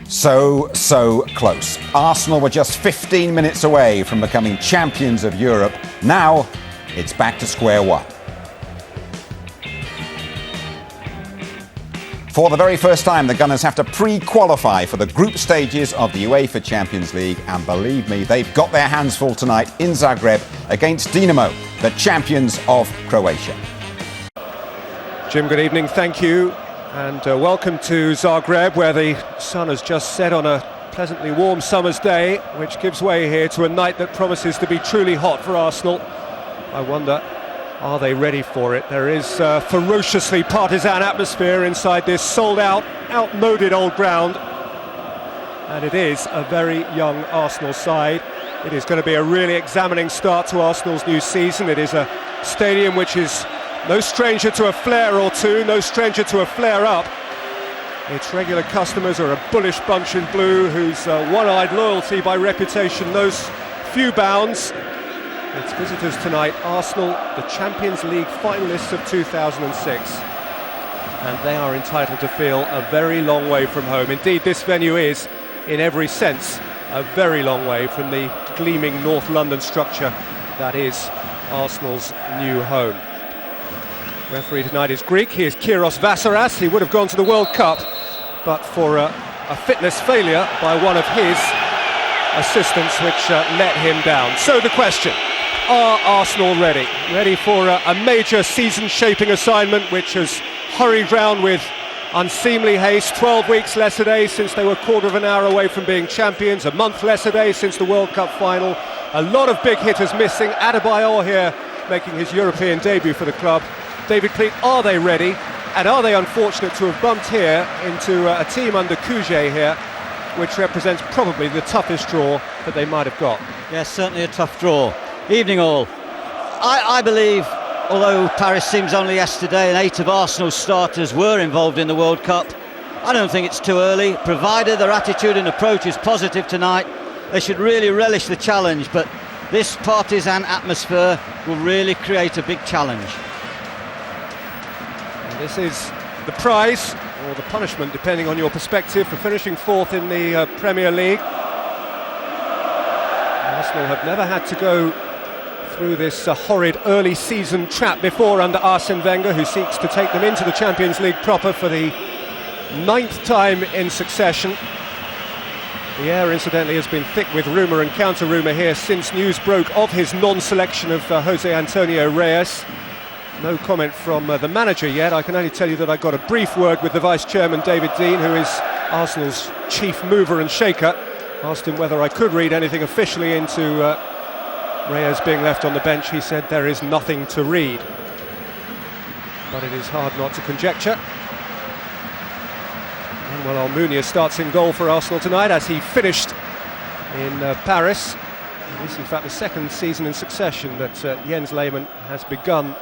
So close. Arsenal were just 15 minutes away from becoming champions of Europe. Now, it's back to square one. For the very first time, the Gunners have to pre-qualify for the group stages of the UEFA Champions League. And believe me, they've got their hands full tonight in Zagreb against Dinamo, the champions of Croatia. Jim, good evening, thank you. And welcome to Zagreb, where the sun has just set on a pleasantly warm summer's day, which gives way here to a night that promises to be truly hot for Arsenal. I wonder, are they ready for it? There is a ferociously partisan atmosphere inside this sold-out, outmoded old ground. And it is a very young Arsenal side. It is going to be a really examining start to Arsenal's new season. It is a stadium which is no stranger to a flare or two, no stranger to a flare-up. Its regular customers are a bullish bunch in blue whose one-eyed loyalty by reputation knows few bounds. Its visitors tonight, Arsenal, the Champions League finalists of 2006. And they are entitled to feel a very long way from home. Indeed, this venue is, in every sense, a very long way from the gleaming North London structure that is Arsenal's new home. Referee tonight is Greek. He is Kyros Vassouras. He would have gone to the World Cup, but for a fitness failure by one of his assistants, which let him down. So the question, are Arsenal ready? Ready for a major season-shaping assignment, which has hurried round with unseemly haste. 12 weeks less a day since they were quarter of an hour away from being champions. A month less a day since the World Cup final. A lot of big hitters missing. Adebayor here making his European debut for the club. David Cleat, are they ready? And are they unfortunate to have bumped here into a team under Kouge here, which represents probably the toughest draw that they might have got? Yes, certainly a tough draw. Evening all. I believe, although Paris seems only yesterday and 8 of Arsenal's starters were involved in the World Cup, I don't think it's too early. Provided their attitude and approach is positive tonight, they should really relish the challenge, but this partisan atmosphere will really create a big challenge. This is the prize, or the punishment, depending on your perspective, for finishing fourth in the Premier League. Arsenal have never had to go through this horrid early season trap before under Arsene Wenger, who seeks to take them into the Champions League proper for the 9th time in succession. The air, incidentally, has been thick with rumour and counter-rumour here since news broke of his non-selection of Jose Antonio Reyes. No comment from the manager yet. I can only tell you that I got a brief word with the vice-chairman, David Dein, who is Arsenal's chief mover and shaker. Asked him whether I could read anything officially into Reyes being left on the bench. He said there is nothing to read. But it is hard not to conjecture. And well, Almunia starts in goal for Arsenal tonight, as he finished in Paris. It is in fact the second season in succession that Jens Lehmann has begun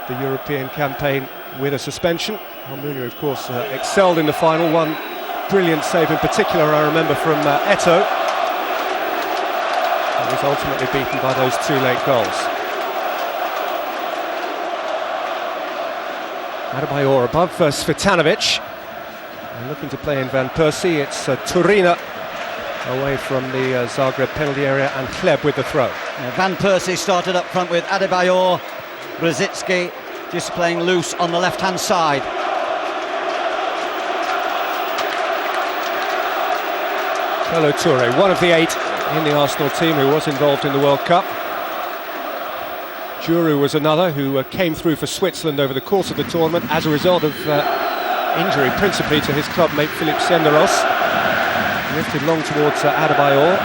the European campaign with a suspension. Almunia, of course, excelled in the final. One brilliant save in particular, I remember, from Eto'o. He was ultimately beaten by those 2 late goals. Adebayor above Svitanovic. And looking to play in Van Persie. It's Turina away from the Zagreb penalty area, and Kleb with the throw. Yeah, Van Persie started up front with Adebayor. Brzezinski just playing loose on the left-hand side. Kolo Touré, one of the 8 in the Arsenal team who was involved in the World Cup. Giroud was another who came through for Switzerland over the course of the tournament as a result of injury, principally to his club mate Filip Senderos. Lifted long towards Adebayor.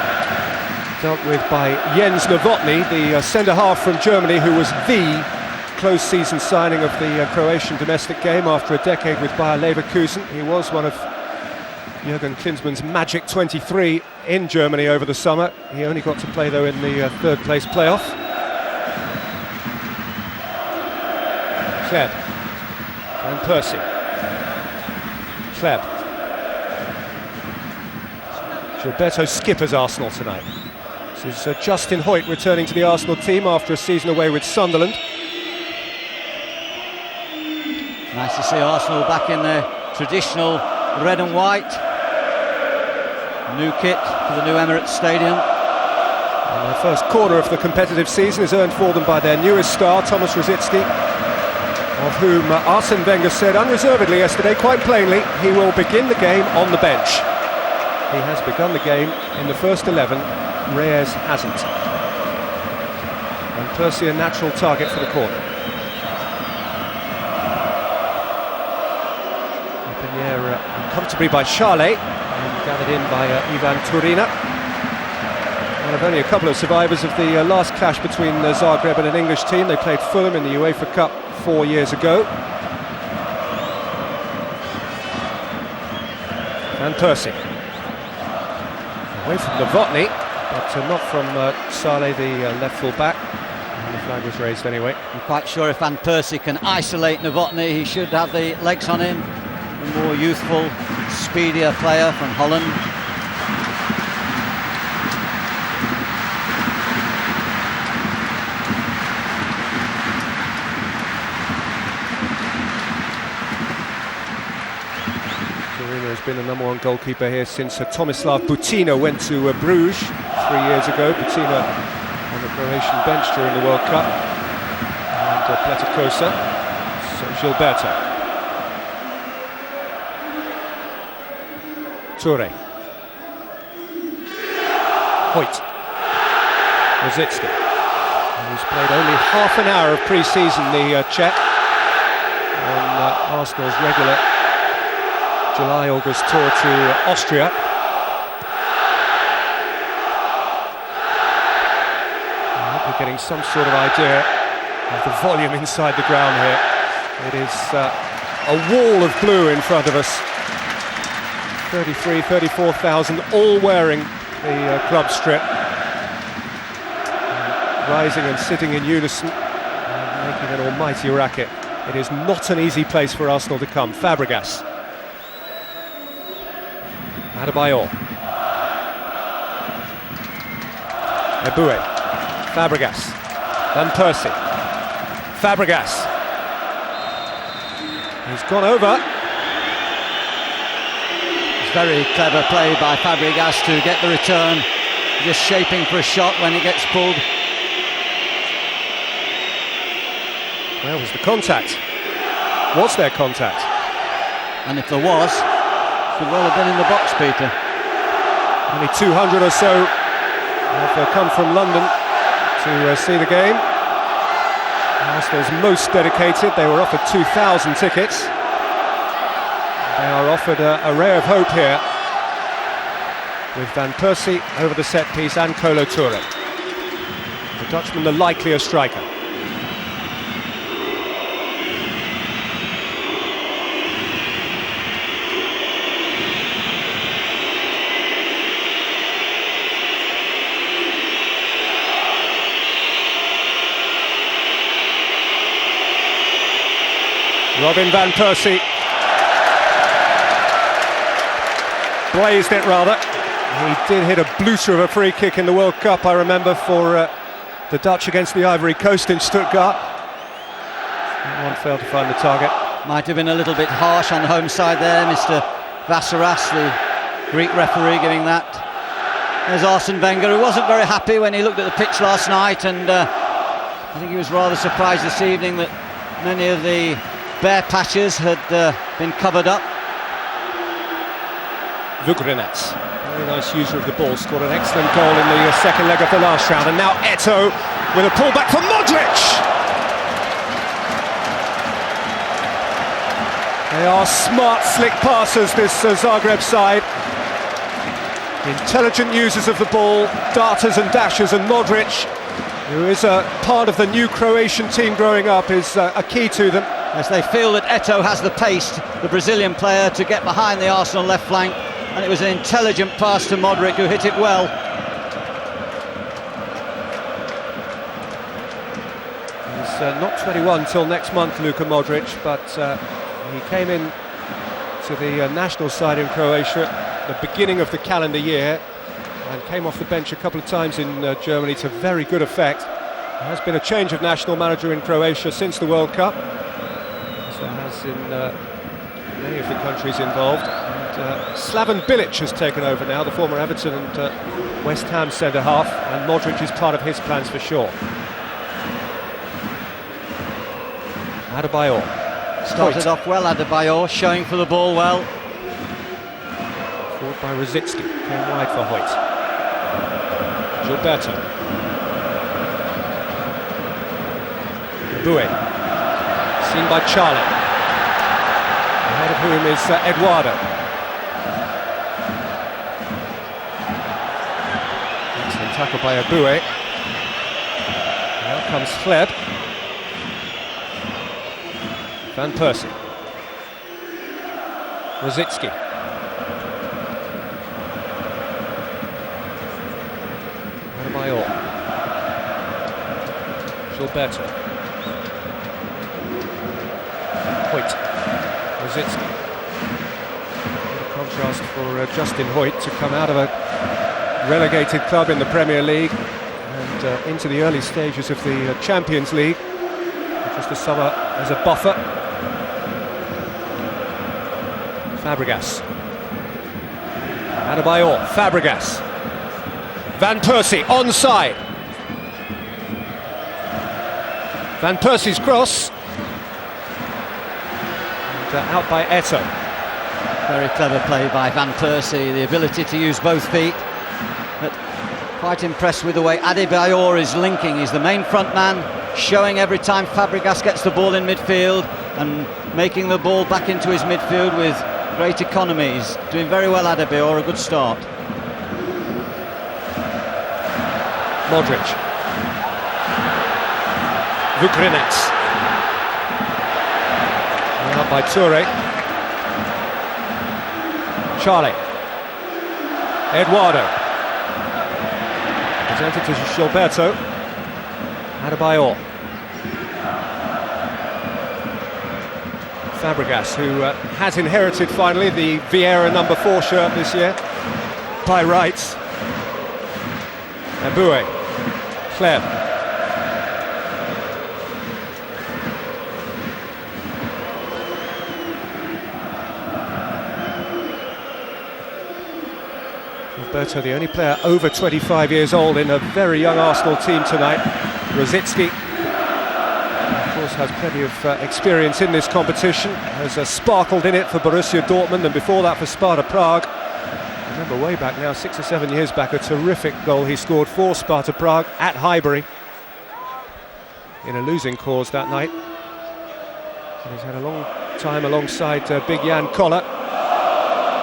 Dealt with by Jens Novotny, the centre-half from Germany, who was the close-season signing of the Croatian domestic game after a decade with Bayer Leverkusen. He was one of Jürgen Klinsmann's magic 23 in Germany over the summer. He only got to play, though, in the third-place playoff. Kleb. Van Persie. Kleb. Gilberto skippers Arsenal tonight. This is Justin Hoyt returning to the Arsenal team after a season away with Sunderland. Nice to see Arsenal back in their traditional red and white. New kit for the new Emirates Stadium. And their first corner of the competitive season is earned for them by their newest star, Thomas Rosicky, of whom Arsene Wenger said unreservedly yesterday, quite plainly, he will begin the game on the bench. He has begun the game in the first 11, Reyes hasn't. And Percy a natural target for the corner. Up in the air comfortably by Charlet, and gathered in by Ivan Turina. One of only a couple of survivors of the last clash between Zagreb and an English team. They played Fulham in the UEFA Cup 4 years ago. And Percy. Away from Novotny, but not from Saleh, the left full back. And the flag was raised anyway. I'm quite sure if Van Persie can isolate Novotny, he should have the legs on him. A more youthful, speedier player from Holland. Has been the number one goalkeeper here since Tomislav Butina went to Bruges 3 years ago. Butina on the Croatian bench during the World Cup, and Pleticosa, so Gilberto. Toure, Hoyt, Rosicky, who's played only half an hour of pre-season, the Czech, on Arsenal's regular July-August tour to Austria. I hope you're getting some sort of idea of the volume inside the ground here. It is a wall of blue in front of us. 34,000 all wearing the club strip, rising and sitting in unison and making an almighty racket. It is not an easy place for Arsenal to come. Fabregas, Adebayor, Eboué, Fabregas, Van Persie, Fabregas, he's gone over. It's very clever play by Fabregas to get the return, just shaping for a shot when it gets pulled. Where was the contact? Was there contact? And if there was, could well have been in the box, Peter. Only 200 or so have come from London to see the game. Arsenal's most dedicated. They were offered 2,000 tickets. They are offered a ray of hope here, with Van Persie over the set piece and Kolo Toure. The Dutchman the likelier striker. Robin Van Persie blazed it rather. He did hit a bluter of a free kick in the World Cup, I remember, for the Dutch against the Ivory Coast in Stuttgart. That one failed to find the target. Might have been a little bit harsh on the home side there, Mr. Vassouras, the Greek referee, giving that. There's Arsene Wenger, who wasn't very happy when he looked at the pitch last night, and I think he was rather surprised this evening that many of the bare patches had been covered up. Vugrinets, very nice user of the ball, scored an excellent goal in the second leg of the last round, and now Eto'o with a pullback from Modric. They are smart, slick passers, this Zagreb side. Intelligent users of the ball, darters and dashers, and Modric, who is a part of the new Croatian team growing up, is a key to them. As they feel that Eto'o has the pace, the Brazilian player, to get behind the Arsenal left flank, and it was an intelligent pass to Modric, who hit it well. He's not 21 till next month, Luka Modric, but he came in to the national side in Croatia at the beginning of the calendar year and came off the bench a couple of times in Germany to very good effect. There has been a change of national manager in Croatia since the World Cup, as there has in many of the countries involved. And Slaven Bilic has taken over now, the former Everton and West Ham centre-half, and Modric is part of his plans for sure. Adebayor. Started off well, Adebayor, showing for the ball well. Forward by Rosicky, came wide for Hoyt. Gilberto. Bue. Seen by Charlie. Ahead of whom is Eduardo. Excellent tackle by Bue. Now comes Kleb. Van Persie. Rosicky. Adebayor. Gilberto. Hoyt. Rosicky. A contrast for Justin Hoyt to come out of a relegated club in the Premier League and into the early stages of the Champions League just this summer as a buffer. Fabregas. Adebayor. Fabregas. Van Persie onside. Van Persie's cross. And out by Eto'o. Very clever play by Van Persie, the ability to use both feet. But quite impressed with the way Adebayor is linking. He's the main front man, showing every time Fabregas gets the ball in midfield and making the ball back into his midfield with great economy. He's doing very well, Adebayor, a good start. Modric. Vukrinets. Out by Toure. Charlie. Eduardo. Presented to Gilberto. Adebayor. Fabregas, who has inherited finally the Vieira number 4 shirt this year by rights. Bue. Kleb. Gilberto, the only player over 25 years old in a very young Arsenal team tonight. Rosicky, of course, has plenty of experience in this competition, has sparkled in it for Borussia Dortmund and before that for Sparta Prague. I remember way back now, 6 or 7 years back, a terrific goal he scored for Sparta Prague at Highbury in a losing cause that night. And he's had a long time alongside Big Jan Koller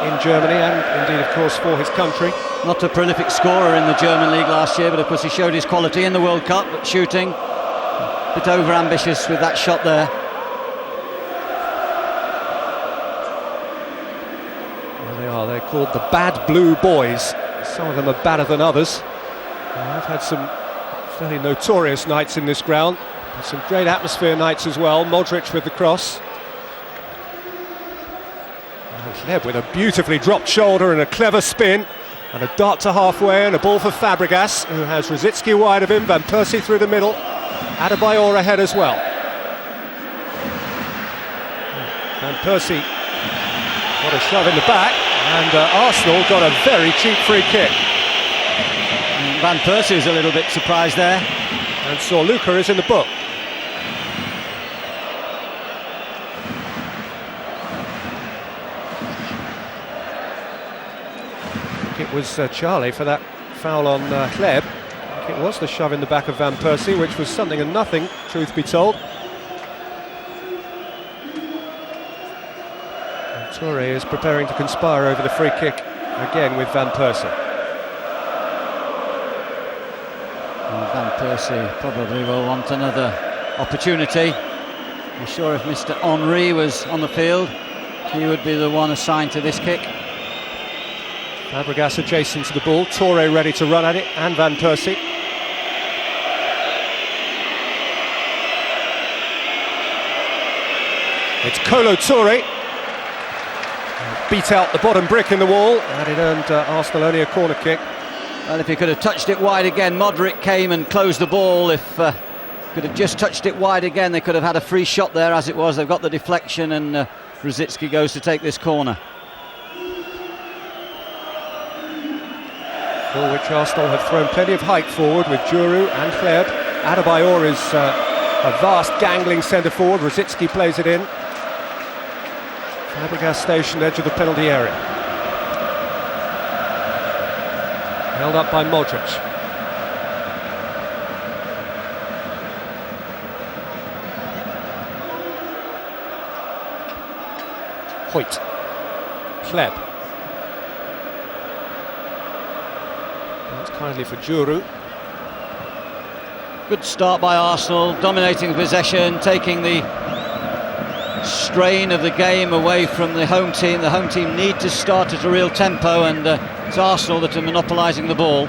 in Germany and indeed, of course, for his country. Not a prolific scorer in the German league last year, but of course he showed his quality in the World Cup at shooting. A bit over-ambitious with that shot there. There they are, they're called the Bad Blue Boys. Some of them are badder than others. I've had some fairly notorious nights in this ground, some great atmosphere nights as well. Modric with the cross. Kleb with a beautifully dropped shoulder and a clever spin, and a dart to halfway and a ball for Fabregas, who has Rosicky wide of him, Van Persie through the middle, Adebayor ahead as well. Van Persie, what a shove in the back, and Arsenal got a very cheap free kick. Van Persie is a little bit surprised there. And Sorluka is in the book. It was Charlie for that foul on Kleb. It was the shove in the back of Van Persie, which was something and nothing, truth be told. And Toure is preparing to conspire over the free kick again with Van Persie. And Van Persie probably will want another opportunity. I'm sure if Mr. Henry was on the field, he would be the one assigned to this kick. Fabregas adjacent to the ball, Toure ready to run at it, and Van Persie. It's Kolo Toure. Beat out the bottom brick in the wall, and it earned Arsenal only a corner kick. Well, if he could have touched it wide again, Modric came and closed the ball. If could have just touched it wide again, they could have had a free shot there. As it was, they've got the deflection, and Rosicky goes to take this corner. for which Arsenal have thrown plenty of height forward with Djourou and Kleb. Adebayor is a vast gangling centre forward. Rosicky plays it in. Fabregas stationed edge of the penalty area. Held up by Modric. Hoyt. Kleb. That's kindly for Djourou. Good start by Arsenal, dominating possession, taking the strain of the game away from the home team. The home team need to start at a real tempo, and it's Arsenal that are monopolising the ball.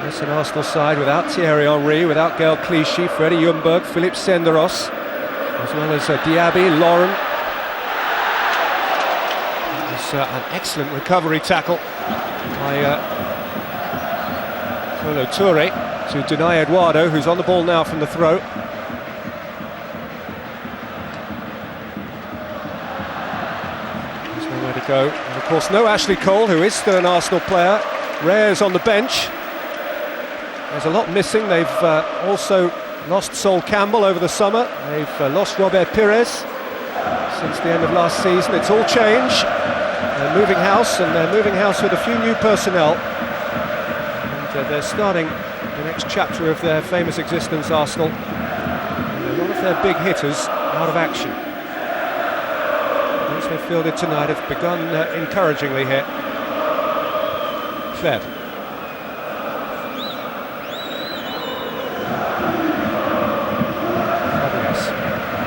It's an Arsenal side without Thierry Henry, without Gaël Clichy, Freddie Ljungberg, Philippe Senderos, as well as Diaby, Lauren. It was an excellent recovery tackle by Kolo Touré to deny Eduardo, who's on the ball now from the throw. There's nowhere to go. And of course, no Ashley Cole, who is still an Arsenal player. Reyes on the bench. There's a lot missing. They've also lost Sol Campbell over the summer. They've lost Robert Pires since the end of last season. It's all change. They're moving house, and they're moving house with a few new personnel. And they're starting the next chapter of their famous existence, Arsenal. And a lot of their big hitters out of action. Those they've fielded tonight have begun encouragingly here. Kleb. Fabregas.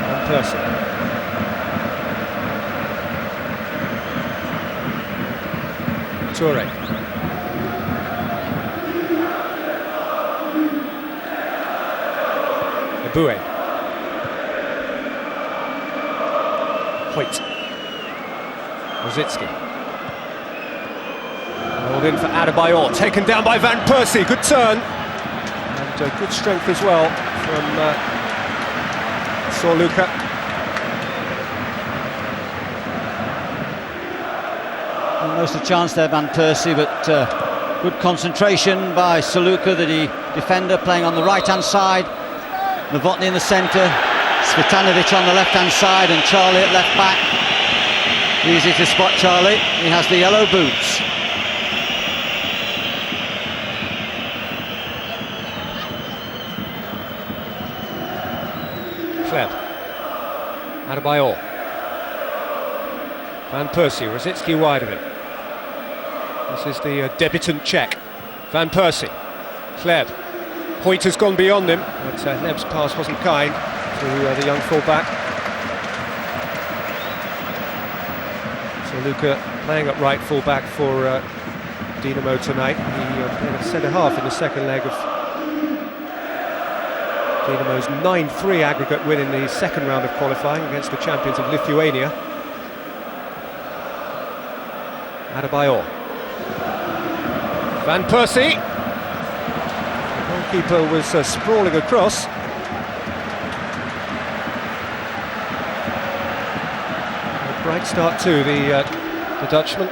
Van Persie. Touré. Eboué. Hoyt. Rosicky. Rolled in for Adebayor, taken down by Van Persie. Good turn. And good strength as well from Sorluka. Almost a chance there, Van Persie, but good concentration by Sorluka, the defender, playing on the right-hand side. Novotny in the centre, Svitanovic on the left-hand side, and Charlie at left-back. Easy to spot Charlie, he has the yellow boots. Kleb. Adebayor. Van Persie, Rosicky wide of him. This is the debutant Czech. Van Persie. Kleb. Hoyt has gone beyond him, but Leb's pass wasn't kind to the young full-back. So Luka playing at right full-back for Dinamo tonight. He played at centre-half in the second leg of Dinamo's 9-3 aggregate win in the second round of qualifying against the champions of Lithuania. Adebayor. Van Persie. The goalkeeper was sprawling across. A bright start to the Dutchman.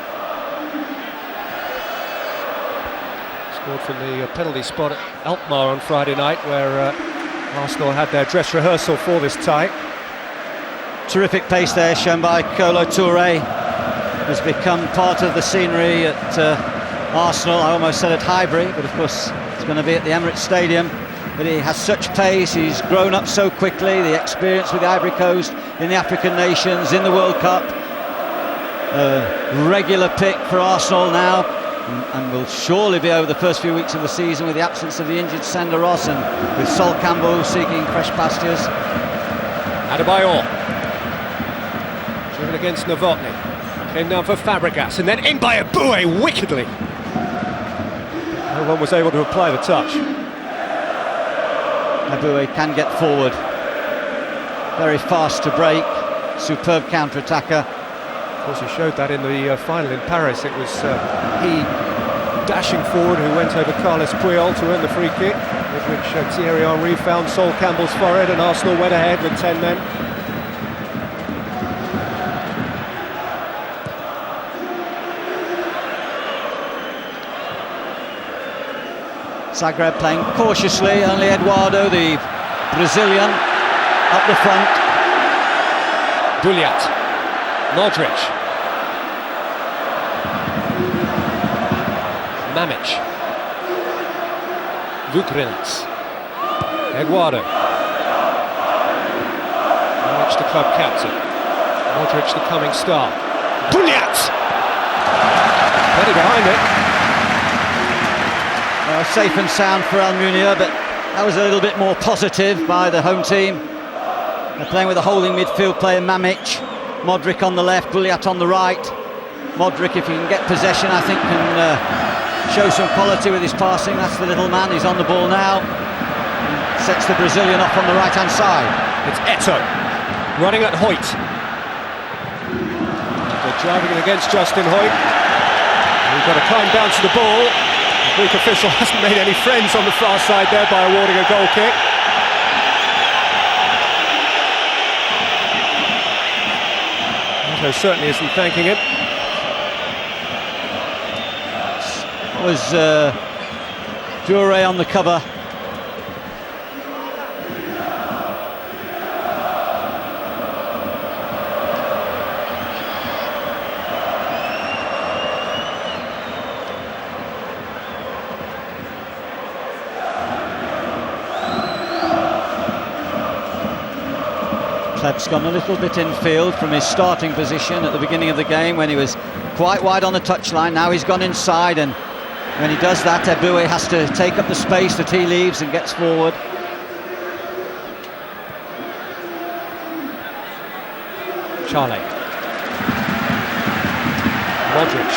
Scored from the penalty spot at Alkmaar on Friday night, where Arsenal had their dress rehearsal for this tie. Terrific pace there shown by Kolo Touré. Has become part of the scenery at Arsenal. I almost said at Highbury, but of course it's going to be at the Emirates Stadium. But he has such pace, he's grown up so quickly, the experience with the Ivory Coast, in the African nations, in the World Cup. Regular pick for Arsenal now, and will surely be over the first few weeks of the season with the absence of the injured Senderos and with Sol Campbell seeking fresh pastures. Adebayor. Driven against Novotny. Came down for Fabregas, and then in by Eboué wickedly. No one was able to apply the touch. Eboué can get forward. Very fast to break. Superb counter-attacker. Of course, he showed that in the final in Paris. It was he dashing forward who went over Carles Puyol to earn the free kick, with which Thierry Henry found Sol Campbell's forehead, and Arsenal went ahead with 10 men. Zagreb playing cautiously, only Eduardo, the Brazilian, up the front. Buljat, Modric, Mamic, Vukrinac, Eduardo, Mamic the club captain, Modric the coming star, Buljat! Ready behind it. Safe and sound for Almunia, but that was a little bit more positive by the home team. They're playing with a holding midfield player, Mamic, Modric on the left, Buljat on the right. Modric, if he can get possession, I think can show some quality with his passing. That's the little man, he's on the ball now. Sets the Brazilian off on the right-hand side. It's Eto'o, running at Hoyt. They're driving it against Justin Hoyt. We've got to climb down to the ball. The Greek official hasn't made any friends on the far side there by awarding a goal kick. Eto'o certainly isn't thanking him. It was Dure on the cover. Kleb's gone a little bit in field from his starting position at the beginning of the game when he was quite wide on the touchline. Now he's gone inside, and when he does that, Eboué has to take up the space that he leaves and gets forward. Charlie, Modric,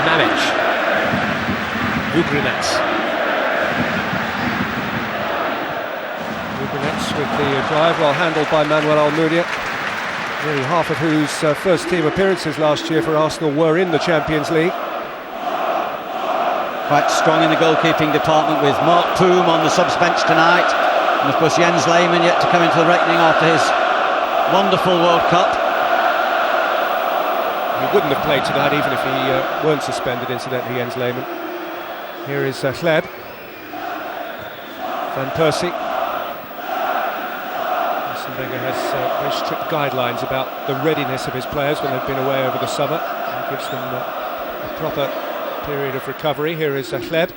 Mamic, Vukrinac. With the drive, well handled by Manuel Almunia, nearly half of whose first team appearances last year for Arsenal were in the Champions League. Quite strong in the goalkeeping department, with Mark Poom on the subs bench tonight, and of course Jens Lehmann yet to come into the reckoning after his wonderful World Cup. He wouldn't have played tonight even if he weren't suspended, incidentally, Jens Lehmann. Here is Kleb, Van Persie. Wenger has very strict guidelines about the readiness of his players when they've been away over the summer. He gives them a proper period of recovery. Here is Kleb.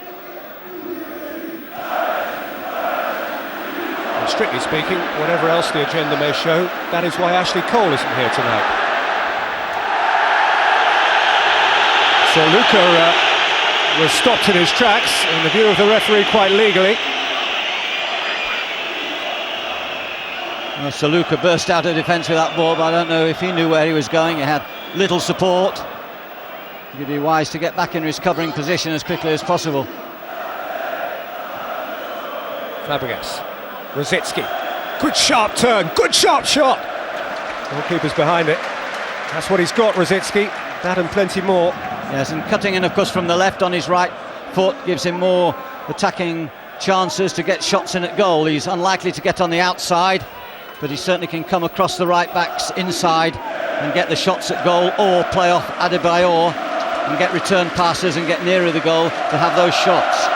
And strictly speaking, whatever else the agenda may show, that is why Ashley Cole isn't here tonight. So Luca was stopped in his tracks, in the view of the referee, quite legally. Well, Saluka burst out of defence with that ball, but I don't know if he knew where he was going. He had little support. He'd be wise to get back in his covering position as quickly as possible. Fabregas, Rosicki, good sharp turn, good sharp shot. Goalkeeper's behind it. That's what he's got, Rosicki. That and plenty more. Yes, and cutting in, of course, from the left on his right foot gives him more attacking chances to get shots in at goal. He's unlikely to get on the outside, but he certainly can come across the right backs inside and get the shots at goal, or play off Adebayor and get return passes and get nearer the goal to have those shots.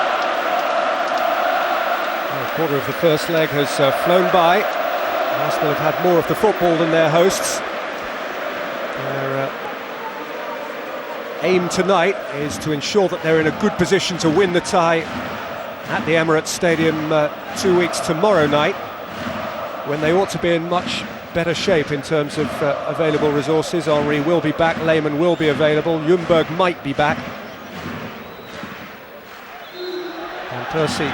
Well, a quarter of the first leg has flown by. Arsenal have had more of the football than their hosts. Their aim tonight is to ensure that they're in a good position to win the tie at the Emirates Stadium 2 weeks tomorrow night, when they ought to be in much better shape in terms of available resources. Henry will be back, Lehmann will be available, Ljungberg might be back. And Persie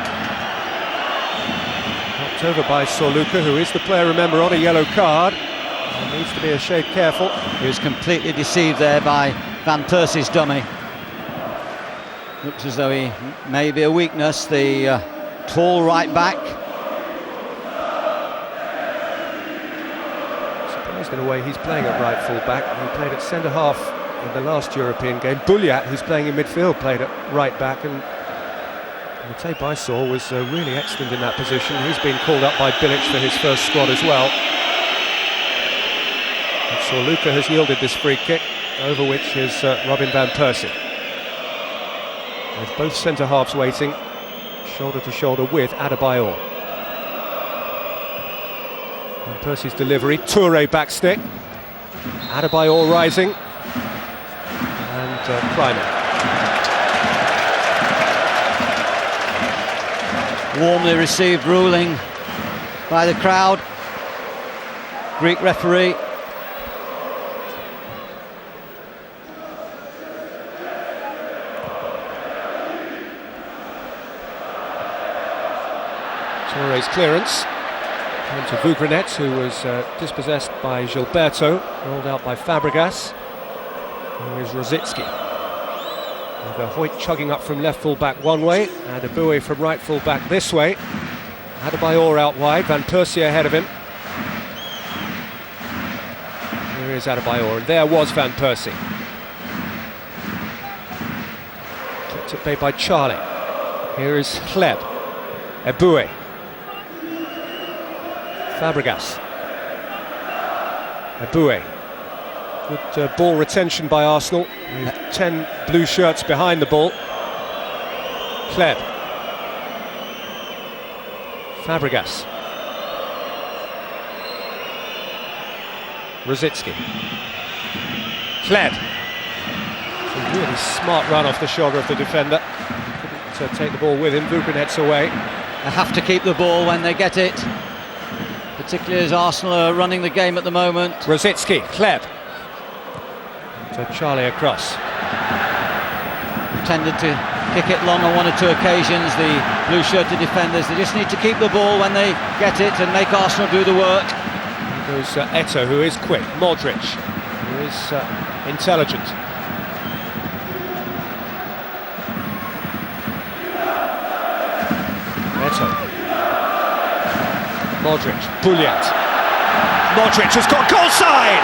knocked over by Sorluka, who is the player, remember, on a yellow card. And needs to be a shade careful. He was completely deceived there by Van Persie's dummy. Looks as though he may be a weakness, the tall right back. Surprised in a way he's playing at right full back. He played at centre half in the last European game. Buljat, who's playing in midfield, played at right back, and Matej Bajsor was really excellent in that position. He's been called up by Bilic for his first squad as well. And Sorluka has yielded this free kick, over which is Robin Van Persie. with both centre-halves waiting, shoulder to shoulder with Adebayor. And Percy's delivery, Touré backstick, Adebayor rising, and Kleiman. Warmly received ruling by the crowd. Greek referee. Touré's clearance came to Vugrinets, who was dispossessed by Gilberto, rolled out by Fabregas. Here is Rosicki. With Hoyt chugging up from left full-back one way, and Aboué from right full-back this way. Adebayor out wide, Van Persie ahead of him. Here is Adebayor, and there was Van Persie. Kept at bay by Charlie. Here is Hleb. Aboué. Fabregas. Aboué. Good ball retention by Arsenal, with 10 blue shirts behind the ball. Hleb. Fabregas. Rosicki. Hleb. A really smart run off the shoulder of the defender. Couldn't take the ball with him. Vugrinets away. They have to keep the ball when they get it, particularly as Arsenal are running the game at the moment. Rosicki. Hleb. So Charlie across. Tended to kick it long on one or two occasions, the blue-shirted defenders. They just need to keep the ball when they get it and make Arsenal do the work. There goes Eto'o, who is quick. Modric, who is intelligent. Eto'o. Modric. Bulliat. Modric has got goal side!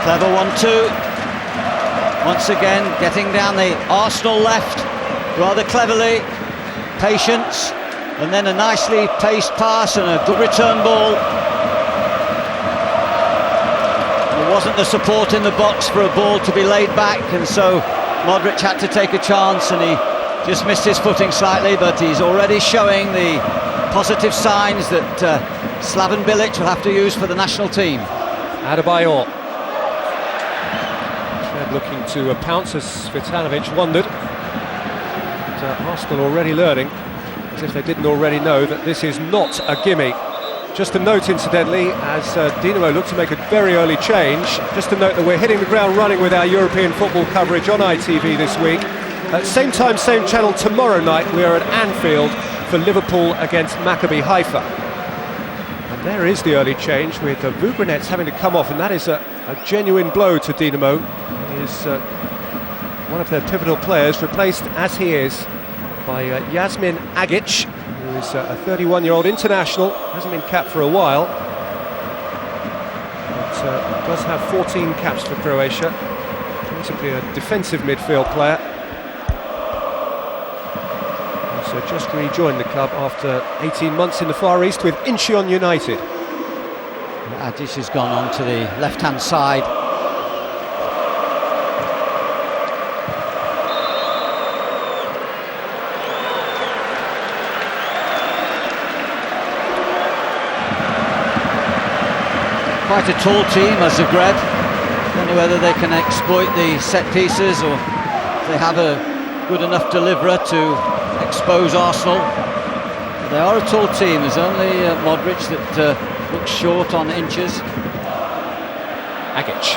Clever 1-2. Once again, getting down the Arsenal left rather cleverly. Patience, and then a nicely paced pass and a good return ball. There wasn't the support in the box for a ball to be laid back, and so Modric had to take a chance, and he just missed his footing slightly, but he's already showing the positive signs that Slaven Bilic will have to use for the national team. Adebayor. Looking to pounce as Svitanovic wondered. But, Arsenal already learning, as if they didn't already know, that this is not a gimme. Just a note, incidentally, as Dinamo look to make a very early change, just to note that we're hitting the ground running with our European football coverage on ITV this week. At same time, same channel tomorrow night, we are at Anfield for Liverpool against Maccabi Haifa. And there is the early change, with Vugrinets having to come off, and that is a genuine blow to Dinamo. He is one of their pivotal players, replaced as he is by Yasmin Agic, who is a 31-year-old international, hasn't been capped for a while, but does have 14 caps for Croatia, principally a defensive midfield player. So just rejoined the club after 18 months in the Far East with Incheon United. Agic has gone on to the left-hand side. Quite a tall team as Zagreb. Don't know whether they can exploit the set pieces or if they have a good enough deliverer to expose Arsenal. But they are a tall team. There's only Modric that looks short on inches. Agic.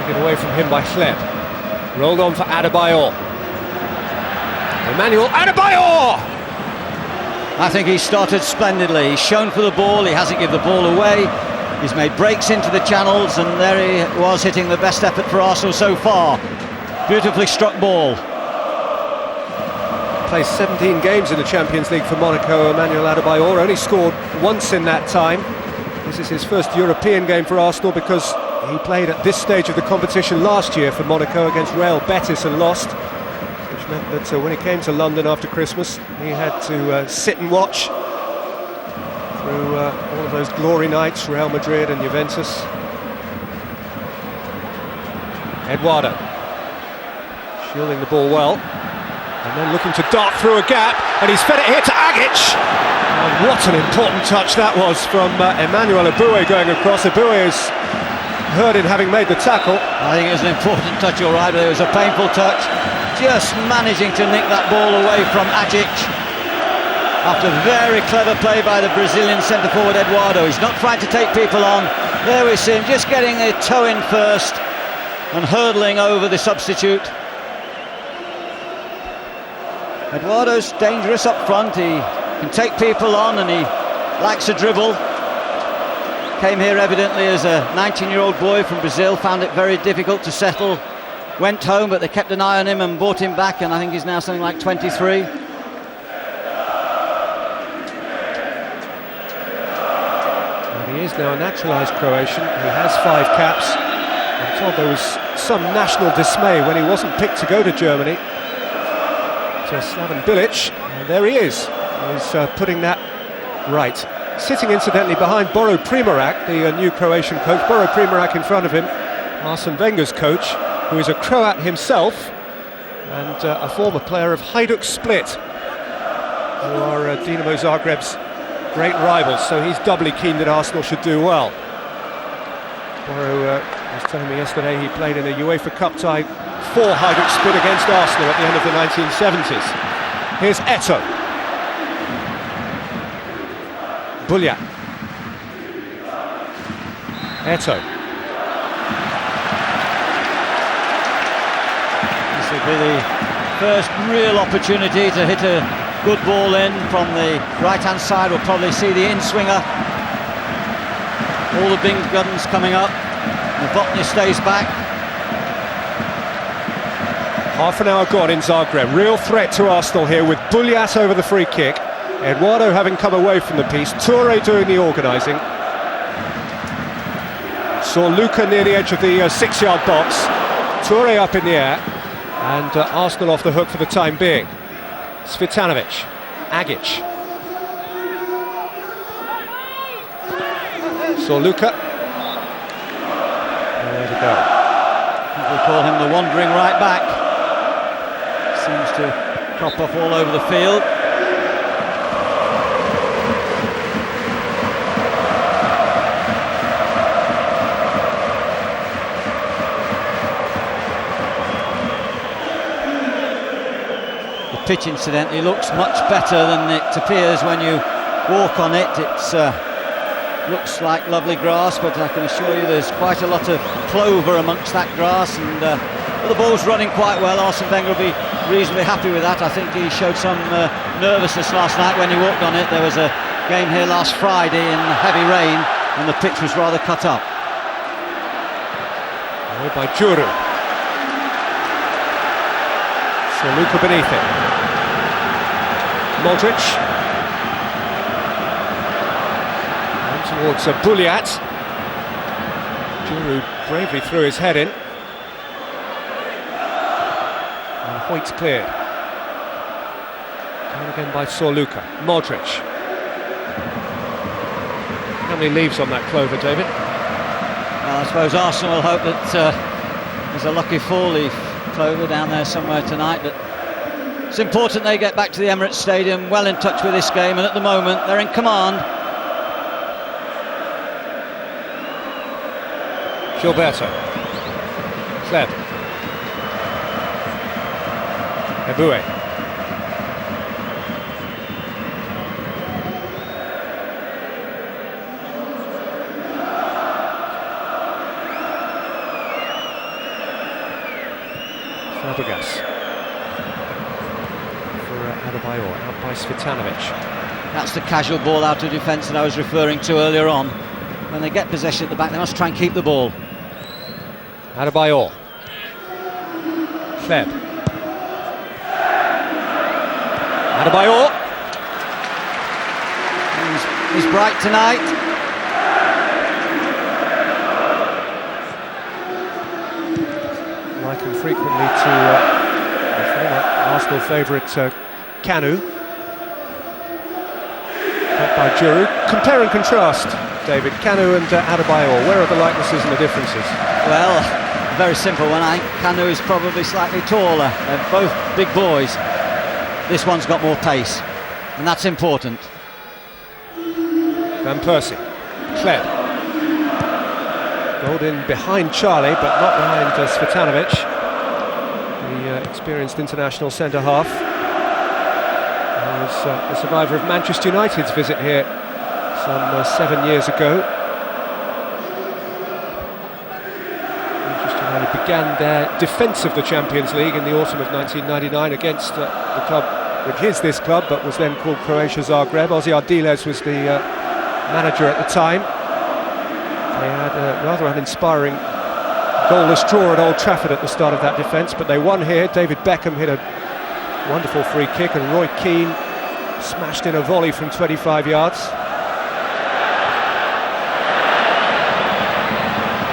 Taken away from him by Hleb. Rolled on for Adebayor. Emmanuel Adebayor! I think he started splendidly. He's shown for the ball, he hasn't given the ball away. He's made breaks into the channels, and there he was, hitting the best effort for Arsenal so far. Beautifully struck ball. Played 17 games in the Champions League for Monaco. Emmanuel Adebayor only scored once in that time. This is his first European game for Arsenal, because he played at this stage of the competition last year for Monaco against Real Betis and lost, which meant that when he came to London after Christmas, he had to sit and watch through all of those glory nights, Real Madrid and Juventus. Eduardo shielding the ball well, and then looking to dart through a gap, and he's fed it here to Agic. And what an important touch that was from Emmanuel Eboué going across. Eboué is heard in having made the tackle. I think it was an important touch, all right, but it was a painful touch. Just managing to nick that ball away from Agic. After very clever play by the Brazilian centre-forward Eduardo. He's not trying to take people on. There we see him just getting a toe in first and hurdling over the substitute. Eduardo's dangerous up front. He can take people on and he likes a dribble. Came here evidently as a 19-year-old boy from Brazil, found it very difficult to settle. Went home, but they kept an eye on him and brought him back, and I think he's now something like 23. He is now a naturalised Croatian. He has 5 caps. I'm told there was some national dismay when he wasn't picked to go to Germany. To Slaven Bilic, and there he is. He's putting that right. Sitting incidentally behind Boro Primorac, the new Croatian coach. Boro Primorac in front of him, Arsene Wenger's coach, who is a Croat himself and a former player of Hajduk Split, who are Dinamo Zagreb's great rivals, so he's doubly keen that Arsenal should do well. Boro was telling me yesterday he played in a UEFA Cup tie for Hajduk Split against Arsenal at the end of the 1970s. Here's Eto'o. Buljat. Eto'o. This will be the first real opportunity to hit a good ball in from the right-hand side. We'll probably see the in-swinger. All the big guns coming up. Novotny stays back. Half an hour gone in Zagreb. Real threat to Arsenal here with Buljat over the free kick. Eduardo having come away from the piece. Toure doing the organising. Saw Luca near the edge of the 6-yard box. Toure up in the air. And Arsenal off the hook for the time being. Cvitanovic. Agic. Saw Luca. There we go. We call him the wandering right back. Seems to crop off all over the field. The pitch, incidentally, looks much better than it appears when you walk on it. It's looks like lovely grass, but I can assure you there's quite a lot of clover amongst that grass, and the ball's running quite well. Arsene Wenger will be reasonably happy with that. I think he showed some nervousness last night when he walked on it. There was a game here last Friday in heavy rain and the pitch was rather cut up. Away by Juru. So Luca beneath it. Modric. And towards Buljat. Juru bravely threw his head in. And Hoyt's cleared. Down again by Luca. Modric. How many leaves on that clover, David? Well, I suppose Arsenal will hope that there's a lucky four-leaf clover down there somewhere tonight, but it's important they get back to the Emirates Stadium well in touch with this game, and at the moment they're in command. Gilberto. Kleb. Eboué. Fabregas. For Adebayor, out by Cvitanovic. That's the casual ball out of defence that I was referring to earlier on. When they get possession at the back, they must try and keep the ball. Adebayor. Kleb. Adebayor. He's bright tonight. Likened frequently to the former Arsenal favourite Kanu. Back by Juru. Compare and contrast, David, Kanu and Adebayor. Where are the likenesses and the differences? Well, very simple one. I think Kanu is probably slightly taller. They're both big boys. This one's got more pace, and that's important. Van Persie, Kleb. Rolled in behind Charlie, but not behind Cvetanovic, the experienced international centre-half. He was the survivor of Manchester United's visit here some 7 years ago. Manchester United began their defence of the Champions League in the autumn of 1999 against the club, which is this club, but was then called Croatia Zagreb. Ozzy Ardiles was the manager at the time. They had a rather uninspiring goalless draw at Old Trafford at the start of that defence, but they won here. David Beckham hit a wonderful free kick, and Roy Keane smashed in a volley from 25 yards.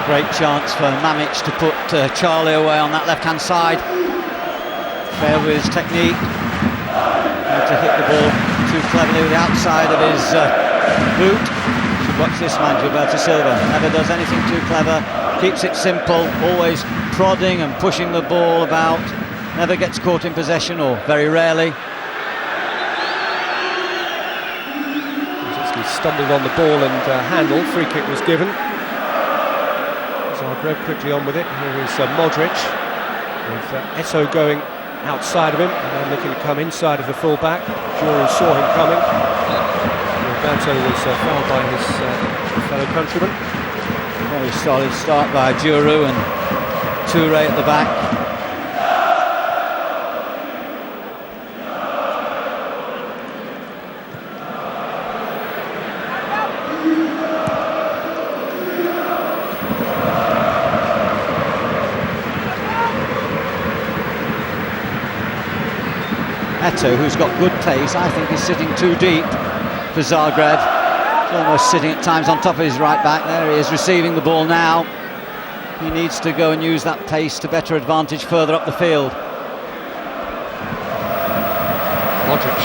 Great chance for Mamic to put Charlie away on that left-hand side. Failed with his technique. Had to hit the ball too cleverly with the outside of his boot. Watch this man, Gilberto Silva. Never does anything too clever. Keeps it simple. Always prodding and pushing the ball about. Never gets caught in possession, or very rarely. He stumbled on the ball and handled. Free kick was given. Zagreb quickly on with it. Here is Modric, with Eto'o going outside of him and then looking to come inside of the full-back. Juru saw him coming. Roberto was fouled by his fellow countryman. Very solid start by Juru, and Toure at the back. Eto'o, who's got good pace, I think is sitting too deep for Zagreb. He's almost sitting at times on top of his right back. There he is, receiving the ball now. He needs to go and use that pace to better advantage further up the field. Modric.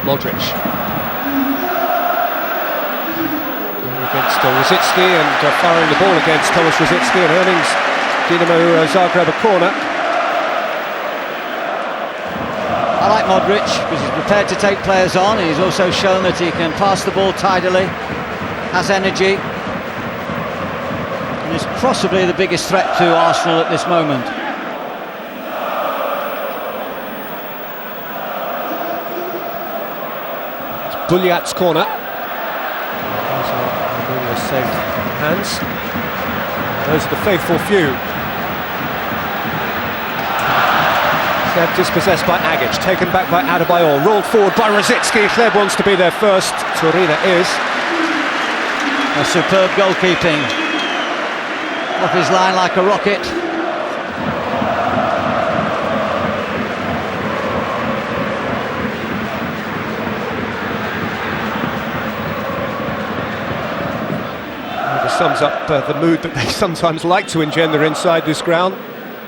Modric. Against Rosicki, and firing the ball against Thomas Rosicki, and earning Dinamo Zagreb a corner. I like Modric because he's prepared to take players on. He's also shown that he can pass the ball tidily, has energy, and is possibly the biggest threat to Arsenal at this moment. It's Buliat's corner. Safe hands. Those are the faithful few. Kleb dispossessed by Agic, taken back by Adebayor, rolled forward by Rosicki. Kleb wants to be there first. Torina is. A superb goalkeeping. Off his line like a rocket. Sums up the mood that they sometimes like to engender inside this ground.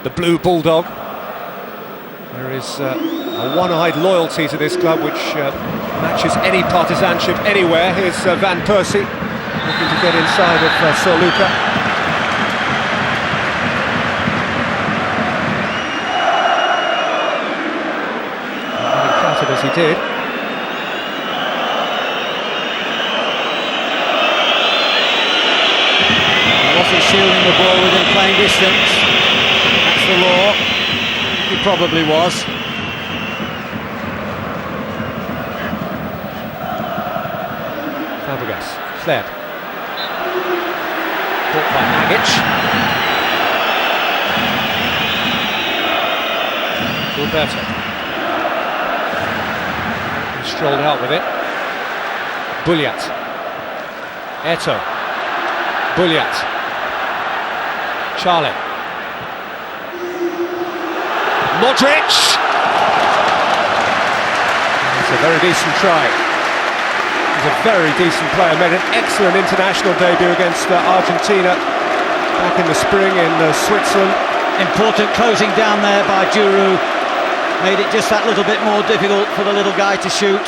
The blue bulldog. There is a one-eyed loyalty to this club which matches any partisanship anywhere. Here's Van Persie looking to get inside of Sir Luca. Having clattered as he did. Shielding the ball within playing distance. That's the law. He probably was. Fabregas, Kleb. Bought by Agic. Gilberto. He strolled out with it. Buliat. Eto'o. Buliat. Charlie. Modric! It's a very decent try. He's a very decent player, made an excellent international debut against Argentina back in the spring in Switzerland. Important closing down there by Juru. Made it just that little bit more difficult for the little guy to shoot.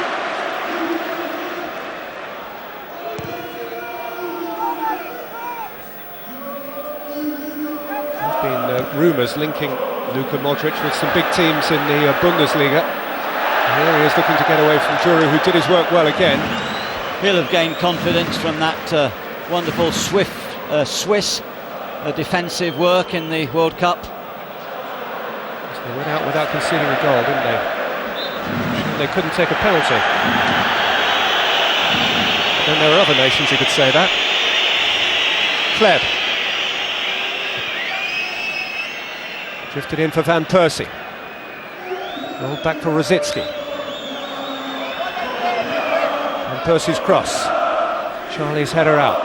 rumours linking Luka Modric with some big teams in the Bundesliga. And here he is looking to get away from Giroud, who did his work well again. He'll have gained confidence from that wonderful Swiss defensive work in the World Cup. They went out without conceding a goal, didn't they? They couldn't take a penalty. Then there are other nations who could say that. Kleb. Drifted in for Van Persie. Rolled back for Rosicky. Van Persie's cross. Charlie's header out.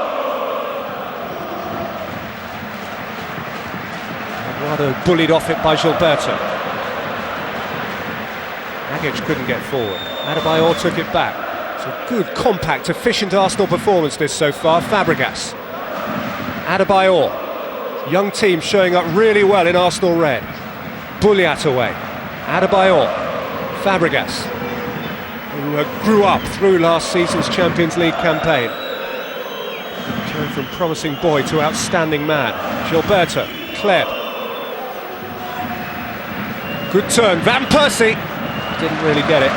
Eduardo bullied off it by Gilberto. Nagic couldn't get forward. Adebayor took it back. It's a good, compact, efficient Arsenal performance this so far. Fabregas. Adebayor. Young team showing up really well in Arsenal red. Bulliat away. Adebayor. Fabregas, who grew up through last season's Champions League campaign. Turned from promising boy to outstanding man. Gilberto. Kleb. Good turn. Van Persie. Didn't really get it.